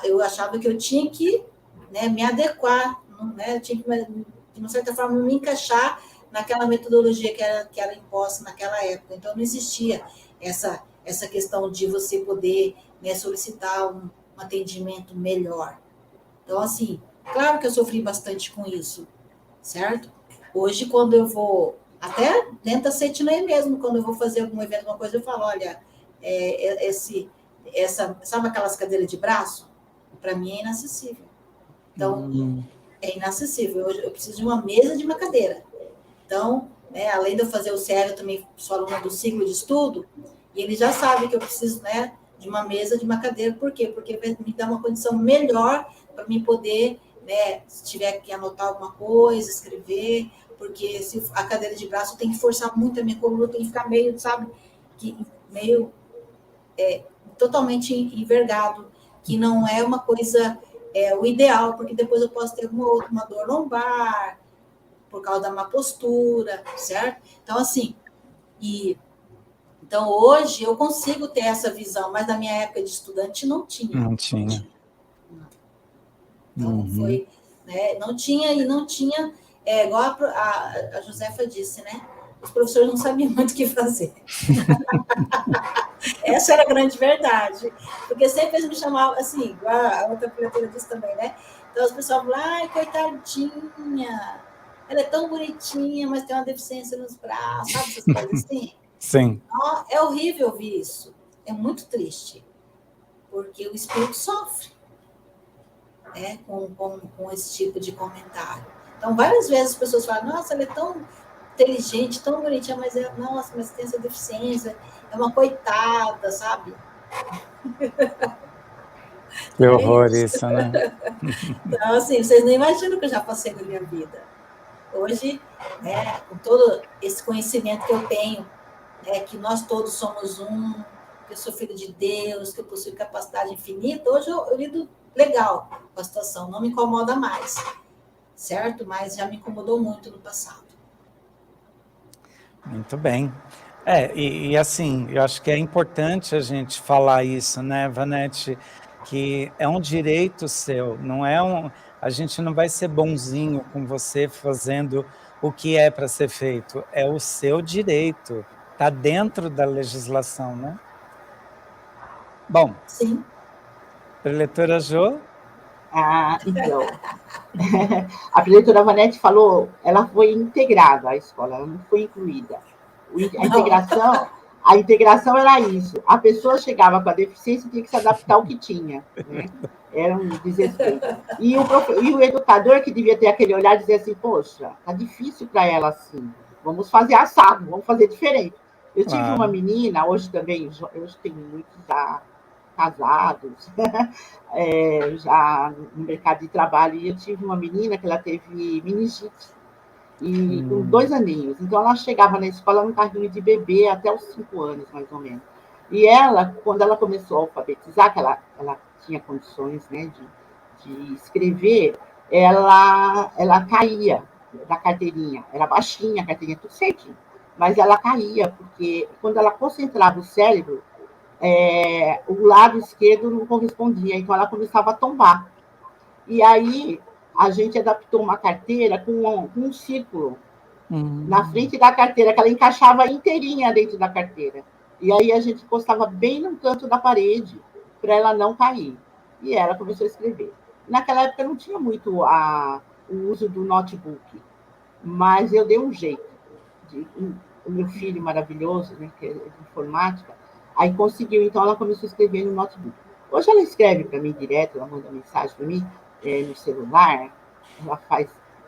eu achava que eu tinha que, né, me adequar, né, eu tinha que, de uma certa forma, me encaixar naquela metodologia que era imposta naquela época. Então, não existia essa questão de você poder, né, solicitar um atendimento melhor. Então, assim, claro que eu sofri bastante com isso, certo? Hoje, quando eu vou, até dentro da CETINEI mesmo, quando eu vou fazer algum evento, alguma coisa, eu falo, olha, sabe aquelas cadeiras de braço? Para mim é inacessível. Então, é inacessível. Eu preciso de uma mesa e de uma cadeira. Então, né, além de eu fazer o CR, eu também sou aluna do ciclo de estudo, e ele já sabe que eu preciso, né, de uma mesa, de uma cadeira. Por quê? Porque me dá uma condição melhor para mim poder, né, se tiver que anotar alguma coisa, escrever, porque se a cadeira de braço eu tenho que forçar muito a minha coluna, tem que ficar meio, sabe, meio totalmente envergado, que não é uma coisa o ideal, porque depois eu posso ter uma dor lombar, por causa da má postura, certo? Então, assim, então hoje eu consigo ter essa visão, mas na minha época de estudante não tinha. Não tinha. Então, foi, né, não tinha, igual a Josefa disse, né? Os professores não sabiam muito o que fazer. Essa era a grande verdade. Porque sempre eles me chamavam, assim, igual a outra professora disse também, né? Então, as pessoas falam, ai, coitadinha, ela é tão bonitinha, mas tem uma deficiência nos braços, sabe essas coisas assim? Sim. Então, é horrível ouvir isso. É muito triste. Porque o espírito sofre, né, com esse tipo de comentário. Então, várias vezes as pessoas falam, nossa, ela é tão inteligente, tão bonitinha, nossa, mas tem essa deficiência, é uma coitada, sabe? Que horror isso, né? Então, assim, vocês não imaginam o que eu já passei na minha vida. Hoje, né, com todo esse conhecimento que eu tenho, né, que nós todos somos que eu sou filho de Deus, que eu possuo capacidade infinita, hoje eu lido legal com a situação, não me incomoda mais, certo? Mas já me incomodou muito no passado. Muito bem. E assim, eu acho que é importante a gente falar isso, né, Vanete, que é um direito seu, não é a gente não vai ser bonzinho com você fazendo o que é para ser feito, é o seu direito, está dentro da legislação, né? Bom, sim. Preletora Jo? Então, a preletora Vanete falou, ela foi integrada à escola, ela não foi incluída. A integração era isso. A pessoa chegava com a deficiência e tinha que se adaptar ao que tinha, né? Era um desrespeito. E o educador que devia ter aquele olhar dizia assim, poxa, tá difícil para ela assim, vamos fazer assado, vamos fazer diferente. Eu tive uma menina, hoje também, hoje tem muitos já casados, já no mercado de trabalho, e eu tive uma menina que ela teve meningite, e com 2 aninhos. Então, ela chegava na escola no carrinho de bebê até os 5 anos, mais ou menos. E ela, quando ela começou a alfabetizar, que ela tinha condições, né, de escrever, ela caía da carteirinha. Era baixinha, a carteirinha tudo certinho. Mas ela caía, porque quando ela concentrava o cérebro, o lado esquerdo não correspondia, então ela começava a tombar. E aí a gente adaptou uma carteira com um círculo na frente da carteira, que ela encaixava inteirinha dentro da carteira. E aí a gente encostava bem no canto da parede, para ela não cair. E ela começou a escrever. Naquela época não tinha muito o uso do notebook, mas eu dei um jeito. O meu filho maravilhoso, né, que é de informática, aí conseguiu, então ela começou a escrever no notebook. Hoje ela escreve para mim direto, ela manda mensagem para mim no celular,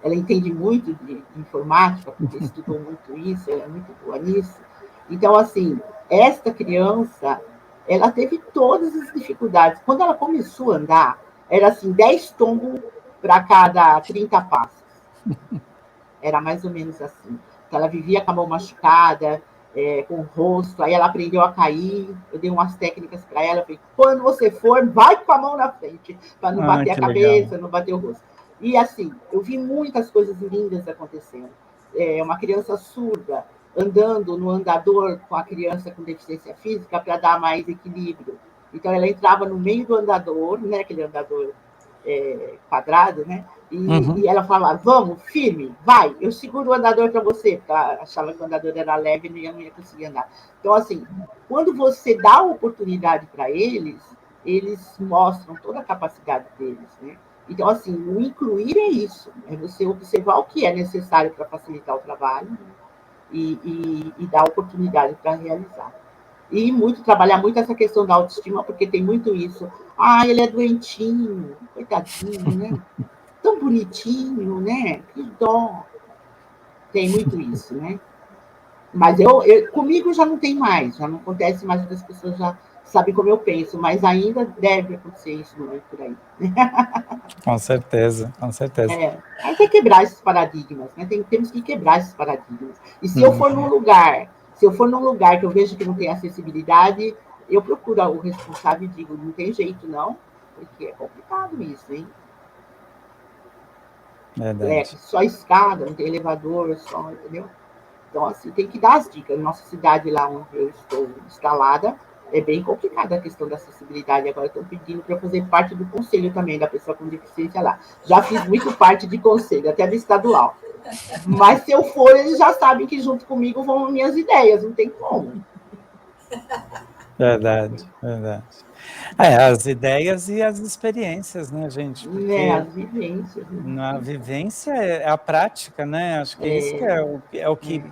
ela entende muito de informática, porque estudou muito isso, ela é muito boa nisso. Então, assim, esta criança, ela teve todas as dificuldades. Quando ela começou a andar, era assim, 10 tombos para cada 30 passos. Era mais ou menos assim. Então, ela vivia com a mão machucada, com o rosto, aí ela aprendeu a cair, eu dei umas técnicas para ela, falei, quando você for, vai com a mão na frente, para não bater a cabeça, legal. Não bater o rosto. E assim, eu vi muitas coisas lindas acontecendo. Uma criança surda andando no andador com a criança com deficiência física para dar mais equilíbrio. Então, ela entrava no meio do andador, né, aquele andador quadrado, né? E ela falava, vamos, firme, vai, eu seguro o andador para você, porque ela achava que o andador era leve e não ia conseguir andar. Então, assim, quando você dá a oportunidade para eles mostram toda a capacidade deles, né? Então, assim, o incluir é isso, é você observar o que é necessário para facilitar o trabalho, né? E dar oportunidade para realizar. E trabalhar muito essa questão da autoestima, porque tem muito isso. Ah, ele é doentinho, coitadinho, né? Tão bonitinho, né? Que dó. Tem muito isso, né? Mas comigo já não tem mais, já não acontece mais, as pessoas já sabem como eu penso, mas ainda deve acontecer isso por aí. Com certeza, com certeza. Mas é quebrar esses paradigmas, né? Temos que quebrar esses paradigmas. E se eu for num lugar que eu vejo que não tem acessibilidade, eu procuro o responsável e digo, não tem jeito, não, porque é complicado isso, hein? Só escada, não tem elevador, só, entendeu? Então, assim, tem que dar as dicas. Nossa cidade, lá onde eu estou instalada, é bem complicada a questão da acessibilidade. Agora estão pedindo para eu fazer parte do conselho também, da pessoa com deficiência lá. Já fiz muito parte de conselho, até do estadual. Mas se eu for, eles já sabem que junto comigo vão minhas ideias, não tem como. Verdade, verdade. As ideias e as experiências, né, gente? Porque as vivências. A vivência é a prática, né? Acho que isso que é o que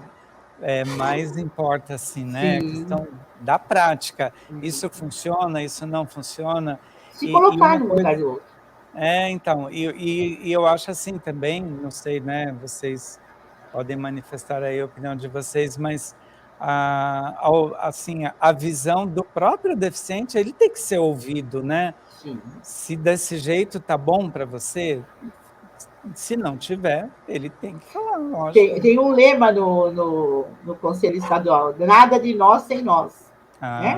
mais importa, assim, né? A questão da prática. Isso funciona, isso não funciona. Se colocar no coisa... lugar do outro. Então, e eu acho assim também, não sei, né? Vocês podem manifestar aí a opinião de vocês, mas assim, a visão do próprio deficiente, ele tem que ser ouvido, né? Sim. Se desse jeito tá bom para você, se não tiver, ele tem que falar, lógico. Tem um lema no Conselho Estadual, nada de nós sem nós. Né?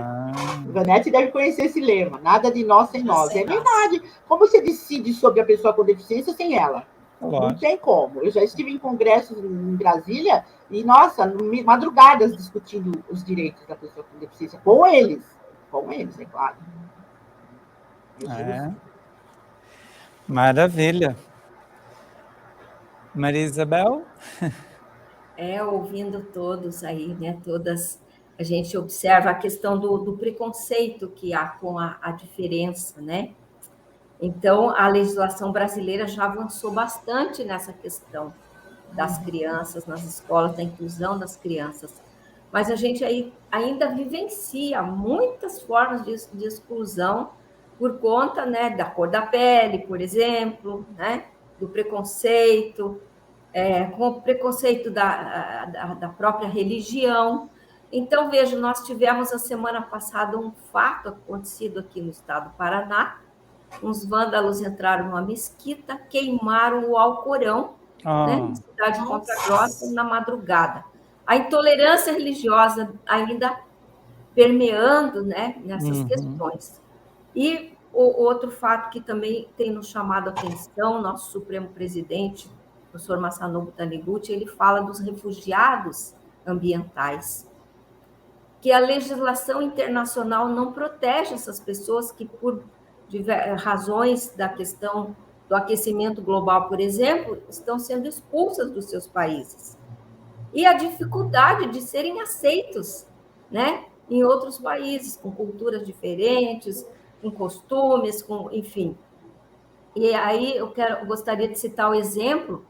O Vanete deve conhecer esse lema, nada de nós sem nós. É verdade. Como você decide sobre a pessoa com deficiência sem ela? Lógico. Não tem como. Eu já estive em congressos em Brasília e, nossa, madrugadas discutindo os direitos da pessoa com deficiência, com eles, é claro. Maravilha. Maria Isabel? Ouvindo todos aí, né? Todas, a gente observa a questão do preconceito que há com a diferença, né? Então, a legislação brasileira já avançou bastante nessa questão das crianças nas escolas, da inclusão das crianças. Mas a gente ainda vivencia muitas formas de exclusão por conta, né, da cor da pele, por exemplo, né, do preconceito, com o preconceito da própria religião. Então, veja, nós tivemos a semana passada um fato acontecido aqui no estado do Paraná. Uns vândalos entraram numa mesquita, queimaram o Alcorão, né, na cidade de Ponta Grossa, na madrugada. A intolerância religiosa ainda permeando, né, nessas questões. E o outro fato que também tem nos chamado a atenção, nosso Supremo Presidente, o professor Masanobu Taniguchi, ele fala dos refugiados ambientais, que a legislação internacional não protege essas pessoas que, por razões da questão do aquecimento global, por exemplo, estão sendo expulsas dos seus países. E a dificuldade de serem aceitos, né, em outros países, com culturas diferentes, com costumes, enfim. E aí eu gostaria de citar o exemplo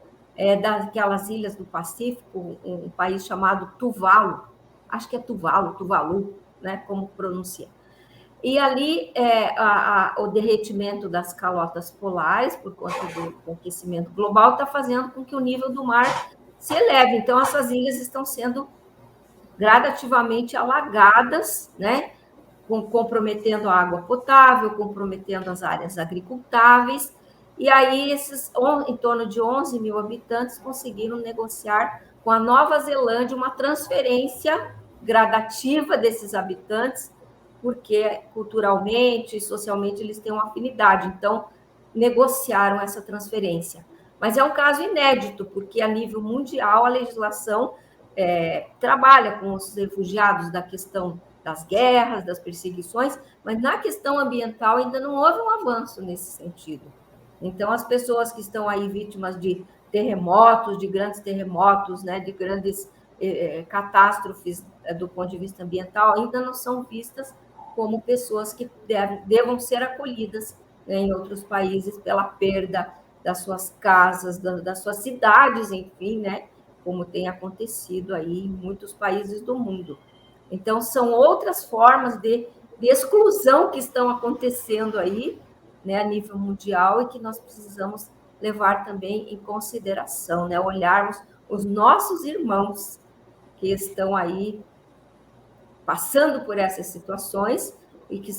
daquelas ilhas do Pacífico, um país chamado Tuvalu, acho que é Tuvalu, né, como pronuncia. E ali o derretimento das calotas polares, por conta do aquecimento global, está fazendo com que o nível do mar se eleve. Então, essas ilhas estão sendo gradativamente alagadas, né? Comprometendo a água potável, comprometendo as áreas agricultáveis. E aí, em torno de 11 mil habitantes conseguiram negociar com a Nova Zelândia uma transferência gradativa desses habitantes, porque culturalmente e socialmente eles têm uma afinidade. Então, negociaram essa transferência. Mas é um caso inédito, porque a nível mundial a legislação trabalha com os refugiados da questão das guerras, das perseguições, mas na questão ambiental ainda não houve um avanço nesse sentido. Então, as pessoas que estão aí vítimas de terremotos, de grandes terremotos, né, de grandes catástrofes do ponto de vista ambiental, ainda não são vistas como pessoas que devam ser acolhidas, né, em outros países pela perda das suas casas, das suas cidades, enfim, né, como tem acontecido aí em muitos países do mundo. Então, são outras formas de exclusão que estão acontecendo aí, né, a nível mundial, e que nós precisamos levar também em consideração, né, olharmos os nossos irmãos que estão aí passando por essas situações e que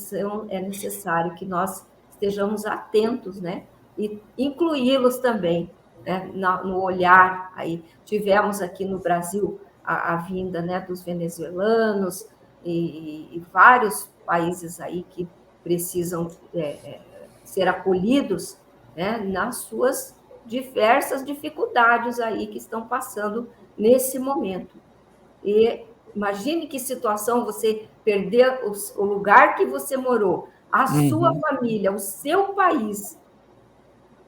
é necessário que nós estejamos atentos, né, e incluí-los também, né, no olhar. Aí tivemos aqui no Brasil a vinda, né, dos venezuelanos e vários países aí que precisam ser acolhidos, né, nas suas diversas dificuldades aí que estão passando nesse momento. E imagine que situação você perder o lugar que você morou, a sua família, o seu país.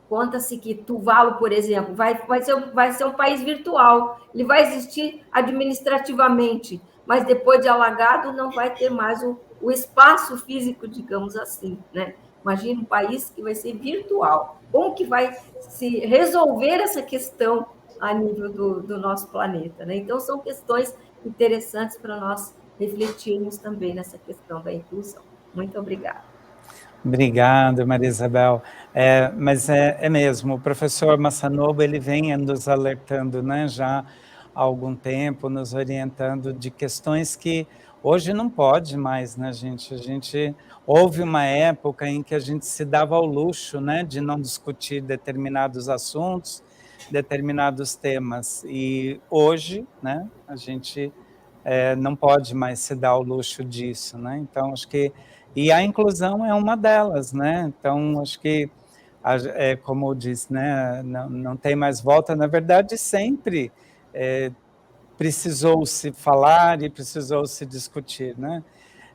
Conta-se que Tuvalu, por exemplo, vai ser um país virtual. Ele vai existir administrativamente, mas depois de alagado não vai ter mais o espaço físico, digamos assim, né? Imagina um país que vai ser virtual. Como que vai se resolver essa questão a nível do nosso planeta, né? Então, são questões interessantes para nós refletirmos também nessa questão da inclusão. Muito obrigada. Obrigado, Maria Isabel. Mas é mesmo, o professor Masanobu, ele vem nos alertando, né, já há algum tempo, nos orientando de questões que hoje não pode mais, né, gente? Houve uma época em que a gente se dava ao luxo, né, de não discutir determinados assuntos, determinados temas, e hoje, né, a gente não pode mais se dar ao luxo disso, né? Então, acho que e a inclusão é uma delas, né? Então, acho que, como eu disse, né, não tem mais volta. Na verdade, sempre precisou-se falar e precisou-se discutir, né?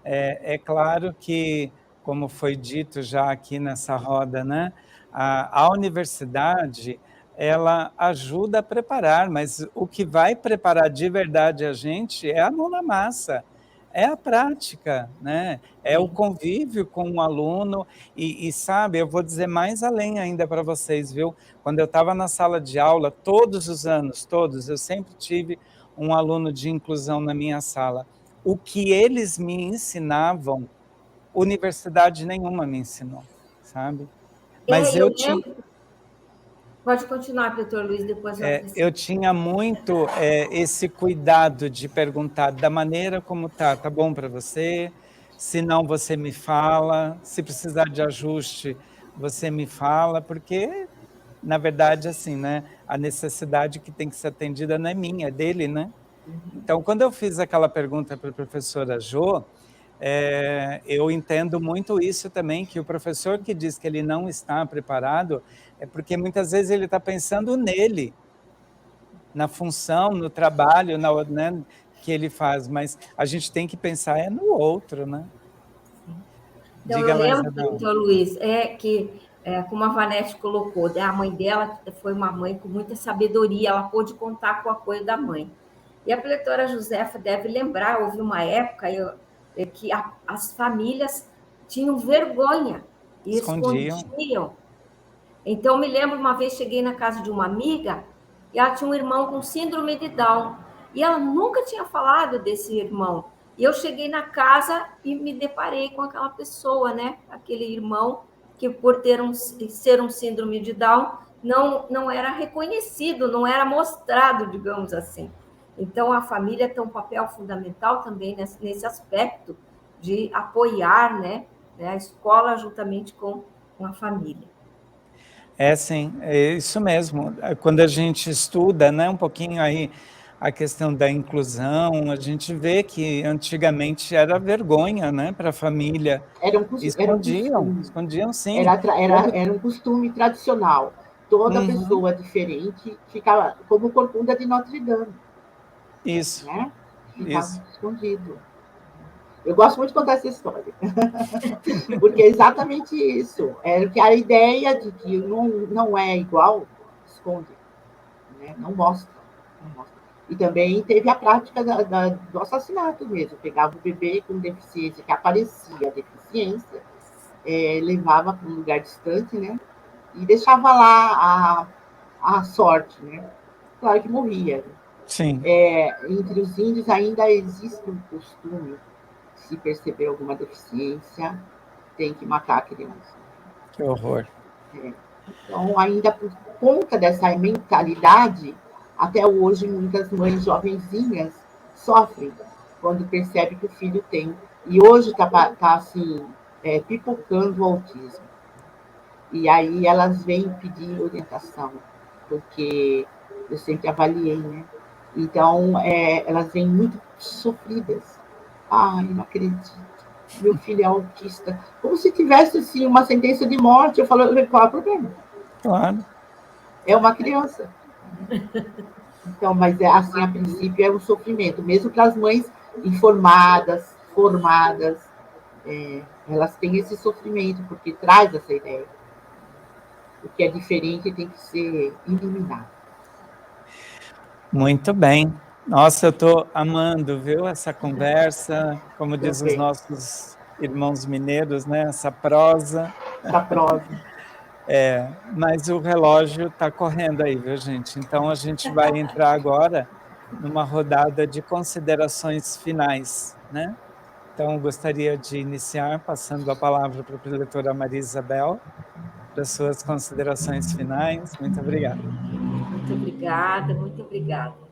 É claro que, como foi dito já aqui nessa roda, né, a universidade, ela ajuda a preparar, mas o que vai preparar de verdade a gente é a mão na massa, é a prática, né? É o convívio com o aluno e sabe, eu vou dizer mais além ainda para vocês, viu? Quando eu estava na sala de aula, todos os anos, todos, eu sempre tive um aluno de inclusão na minha sala. O que eles me ensinavam, universidade nenhuma me ensinou, sabe? Mas eu tinha... Pode continuar, doutor Luiz, depois eu tinha muito esse cuidado de perguntar da maneira como tá bom para você? Se não, você me fala. Se precisar de ajuste, você me fala, porque, na verdade, assim, né, a necessidade que tem que ser atendida não é minha, é dele, né? Então, quando eu fiz aquela pergunta para a professora Jo, eu entendo muito isso também, que o professor que diz que ele não está preparado é porque muitas vezes ele está pensando nele, na função, no trabalho, né, que ele faz, mas a gente tem que pensar no outro, né? Então, eu lembro, doutor Luiz, que, como a Vanete colocou, a mãe dela foi uma mãe com muita sabedoria, ela pôde contar com o apoio da mãe. E a pletora Josefa deve lembrar, houve uma época que as famílias tinham vergonha e escondiam. Então, me lembro, uma vez cheguei na casa de uma amiga e ela tinha um irmão com síndrome de Down. E ela nunca tinha falado desse irmão. E eu cheguei na casa e me deparei com aquela pessoa, né? Aquele irmão que, por ser um síndrome de Down, não era reconhecido, não era mostrado, digamos assim. Então, a família tem um papel fundamental também nesse aspecto de apoiar, né, a escola juntamente com a família. Sim, é isso mesmo. Quando a gente estuda, né, um pouquinho aí a questão da inclusão, a gente vê que antigamente era vergonha, né, para a família. Era um costume. Escondiam sim. Era um costume tradicional. Toda pessoa diferente ficava como corcunda de Notre Dame. Isso. Né? Ficava Isso. escondido. Eu gosto muito de contar essa história, porque é exatamente isso. É que a ideia de que não é igual, esconde, né? Não mostra. E também teve a prática do assassinato mesmo. Pegava o bebê com deficiência, que aparecia deficiência, levava para um lugar distante, né? E deixava lá a sorte, né? Claro que morria. Sim. Entre os índios ainda existe um costume, se perceber alguma deficiência, tem que matar a criança. Que horror. Então, ainda por conta dessa mentalidade, até hoje muitas mães jovenzinhas sofrem quando percebem que o filho tem. E hoje está assim, pipocando o autismo. E aí elas vêm pedir orientação, porque eu sempre avaliei, né? Então, elas vêm muito sofridas. Ai, não acredito. Meu filho é autista. Como se tivesse, assim, uma sentença de morte. Eu falo, qual é o problema? Claro. É uma criança. Então, mas assim, a princípio é um sofrimento. Mesmo para as mães informadas, formadas, elas têm esse sofrimento, porque traz essa ideia. O que é diferente tem que ser eliminado. Muito bem. Nossa, eu estou amando, viu, essa conversa, como diz os nossos irmãos mineiros, né, essa prosa. Essa prosa. Mas o relógio está correndo aí, viu, gente? Então, a gente vai entrar agora numa rodada de considerações finais, né? Então, gostaria de iniciar passando a palavra para a preletora Maria Isabel, para suas considerações finais. Muito obrigado. Muito obrigada, muito obrigada.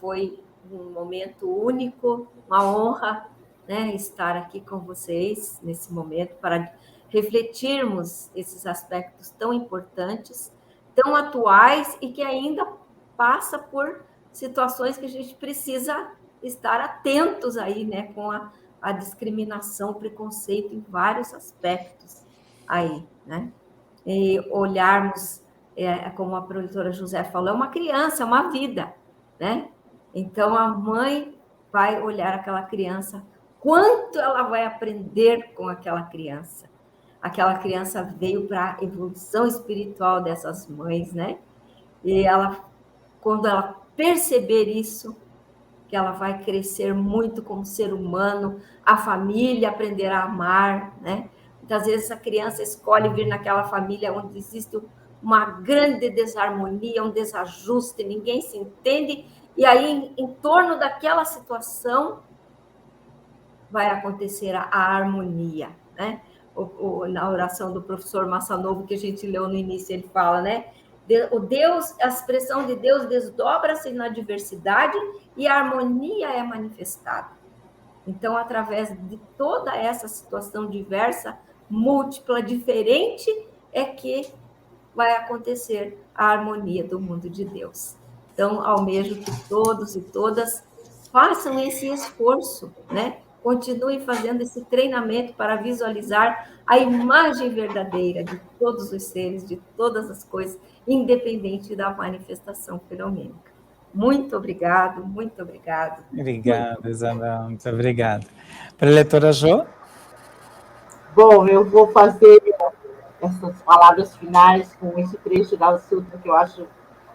Foi um momento único, uma honra, né, estar aqui com vocês nesse momento para refletirmos esses aspectos tão importantes, tão atuais e que ainda passa por situações que a gente precisa estar atentos aí, né, com a discriminação, o preconceito em vários aspectos aí, né? E olharmos, como a professora José falou, é uma criança, é uma vida, né? Então, a mãe vai olhar aquela criança, quanto ela vai aprender com aquela criança. Aquela criança veio para a evolução espiritual dessas mães, né? E ela, quando ela perceber isso, que ela vai crescer muito como ser humano, a família aprenderá a amar, né? Muitas vezes a criança escolhe vir naquela família onde existe uma grande desarmonia, um desajuste, ninguém se entende, e aí, em torno daquela situação, vai acontecer a harmonia, né? Na oração do professor Massanovo, que a gente leu no início, ele fala, né? A expressão de Deus desdobra-se na diversidade e a harmonia é manifestada. Então, através de toda essa situação diversa, múltipla, diferente, é que vai acontecer a harmonia do mundo de Deus. Então, almejo que todos e todas façam esse esforço, né? Continuem fazendo esse treinamento para visualizar a imagem verdadeira de todos os seres, de todas as coisas, independente da manifestação fenomênica. Muito obrigado, muito obrigado. Obrigado, Isabel, muito obrigado. Preletora Jo? Bom, eu vou fazer essas palavras finais com esse trecho da Sutra, que eu acho...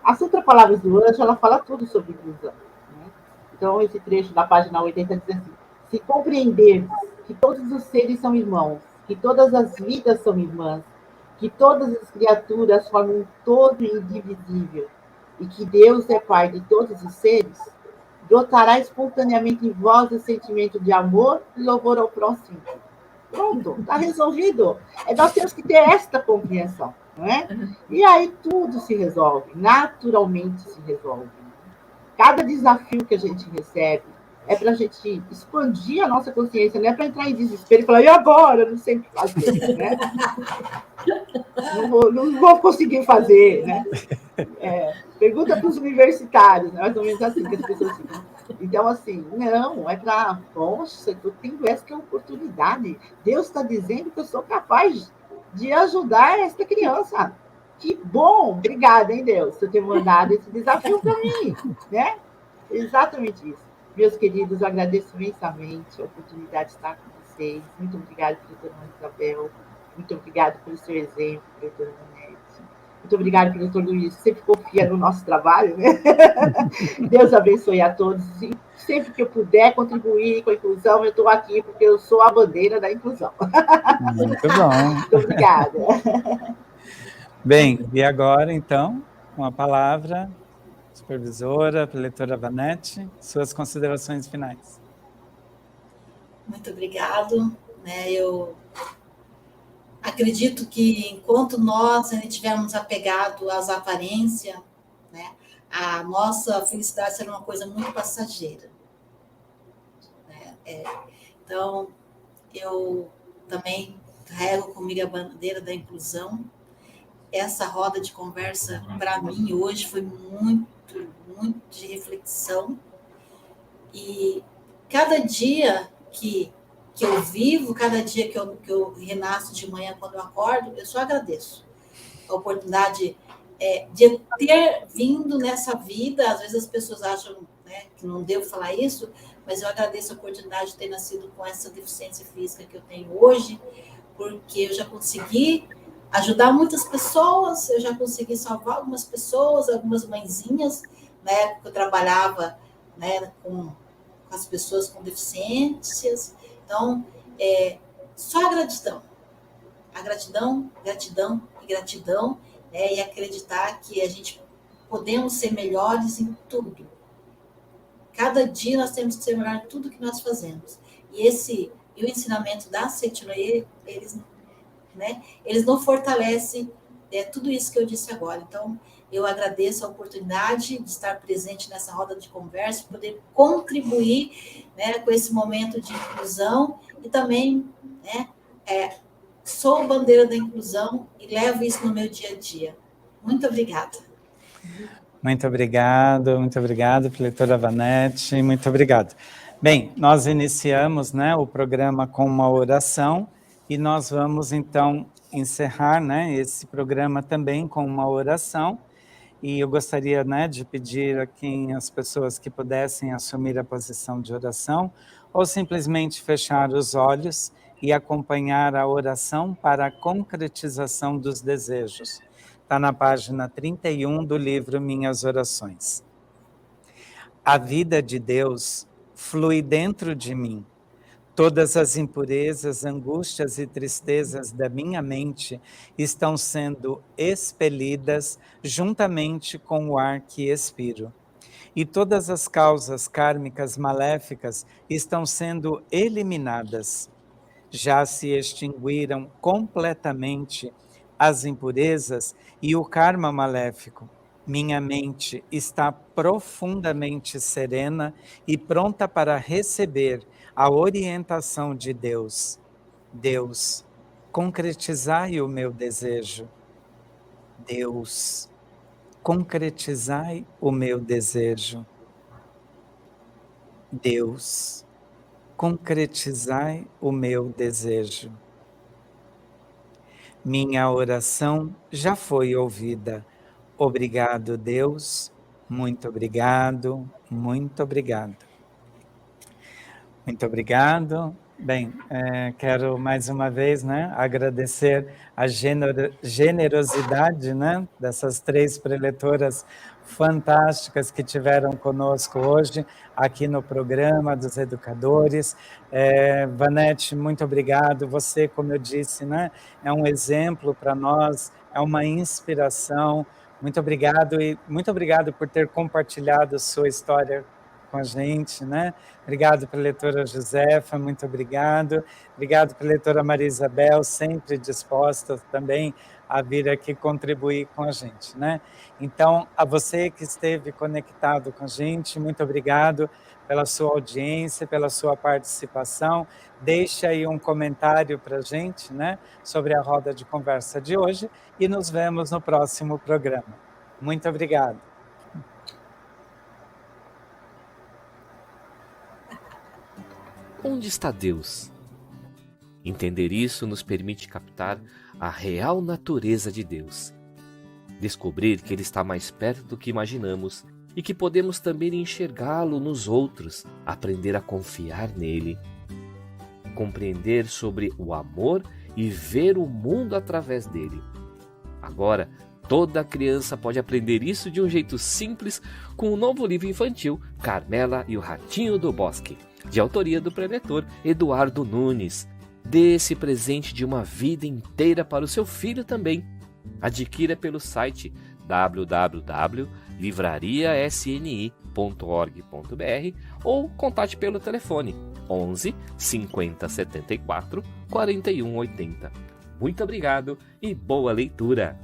A Sutra Palavras do Anjo, ela fala tudo sobre inclusão. Né? Então, esse trecho da página 80 diz assim: se compreenderdes que todos os seres são irmãos, que todas as vidas são irmãs, que todas as criaturas formam um todo indivisível, e que Deus é Pai de todos os seres, brotará espontaneamente em vós o sentimento de amor e louvor ao próximo. Pronto, está resolvido. Nós temos que ter esta compreensão, não é? E aí tudo se resolve, naturalmente se resolve. Cada desafio que a gente recebe é para a gente expandir a nossa consciência, não é para entrar em desespero e falar, e agora? Eu não sei o que fazer, né? Não vou conseguir fazer, né? Pergunta para os universitários, né? Mais ou menos assim que as pessoas ficam. Então, assim, não, é para, poxa, eu tenho essa oportunidade. Deus está dizendo que eu sou capaz de ajudar esta criança. Que bom, obrigada, hein, Deus, por ter mandado esse desafio para mim, né? Exatamente isso. Meus queridos, eu agradeço imensamente a oportunidade de estar com vocês. Muito obrigada, doutora Isabel. Muito obrigada pelo seu exemplo, doutora Vanete. Muito obrigada, doutor Luiz, que sempre confia no nosso trabalho, né? Deus abençoe a todos. E sempre que eu puder contribuir com a inclusão, eu estou aqui, porque eu sou a bandeira da inclusão. Muito bom. Muito obrigada. Bem, e agora, então, com a palavra, supervisora, preletora Vanete, suas considerações finais. Muito obrigado. Eu acredito que enquanto nós ainda estivermos apegados às aparências, né, a nossa felicidade será uma coisa muito passageira. Então, eu também carrego comigo a bandeira da inclusão. Essa roda de conversa, para mim, hoje foi muito, muito de reflexão. E cada dia que eu vivo, cada dia que eu renasço de manhã, quando eu acordo, eu só agradeço a oportunidade de ter vindo nessa vida. Às vezes as pessoas acham, né, que não devo falar isso, mas eu agradeço a oportunidade de ter nascido com essa deficiência física que eu tenho hoje, porque eu já consegui ajudar muitas pessoas, eu já consegui salvar algumas pessoas, algumas mãezinhas, na época eu trabalhava, né, com as pessoas com deficiências. Então, só a gratidão. A gratidão, gratidão e gratidão, né, e acreditar que a gente podemos ser melhores em tudo. Cada dia nós temos que ser melhor em tudo que nós fazemos. E o ensinamento da Seitinoye, eles não fortalecem tudo isso que eu disse agora. Então, eu agradeço a oportunidade de estar presente nessa roda de conversa, poder contribuir, né, com esse momento de inclusão e também, né, sou bandeira da inclusão e levo isso no meu dia a dia. Muito obrigada. Muito obrigado, preletora Vanete, muito obrigado. Bem, nós iniciamos, né, o programa com uma oração e nós vamos, então, encerrar, né, esse programa também com uma oração. E eu gostaria, né, de pedir a quem as pessoas que pudessem assumir a posição de oração ou simplesmente fechar os olhos e acompanhar a oração para a concretização dos desejos. Está na página 31 do livro Minhas Orações. A vida de Deus flui dentro de mim. Todas as impurezas, angústias e tristezas da minha mente estão sendo expelidas juntamente com o ar que expiro. E todas as causas kármicas maléficas estão sendo eliminadas. Já se extinguiram completamente as impurezas e o karma maléfico. Minha mente está profundamente serena e pronta para receber a orientação de Deus. Deus, concretizai o meu desejo. Deus, concretizai o meu desejo. Deus, concretizai o meu desejo. Minha oração já foi ouvida. Obrigado, Deus. Muito obrigado, muito obrigado. Muito obrigado. Bem, quero mais uma vez, né, agradecer a generosidade, né, dessas 3 preletoras fantásticas que tiveram conosco hoje aqui no programa dos educadores. Vanete, muito obrigado. Você, como eu disse, né, é um exemplo para nós, é uma inspiração. Muito obrigado e muito obrigado por ter compartilhado sua história com a gente, né? Obrigado, preletora Josefa, muito obrigado. Obrigado, preletora Maria Isabel, sempre disposta também a vir aqui contribuir com a gente, né? Então, a você que esteve conectado com a gente, muito obrigado pela sua audiência, pela sua participação. Deixe aí um comentário para a gente, né, sobre a roda de conversa de hoje e nos vemos no próximo programa. Muito obrigado. Onde está Deus? Entender isso nos permite captar a real natureza de Deus. Descobrir que Ele está mais perto do que imaginamos e que podemos também enxergá-lo nos outros, aprender a confiar nele. Compreender sobre o amor e ver o mundo através dele. Agora, toda criança pode aprender isso de um jeito simples com o novo livro infantil Carmela e o Ratinho do Bosque, de autoria do preletor Eduardo Nunes. Dê esse presente de uma vida inteira para o seu filho também. Adquira pelo site www.livrariasni.org.br ou contate pelo telefone 11 50 74 41 80. Muito obrigado e boa leitura!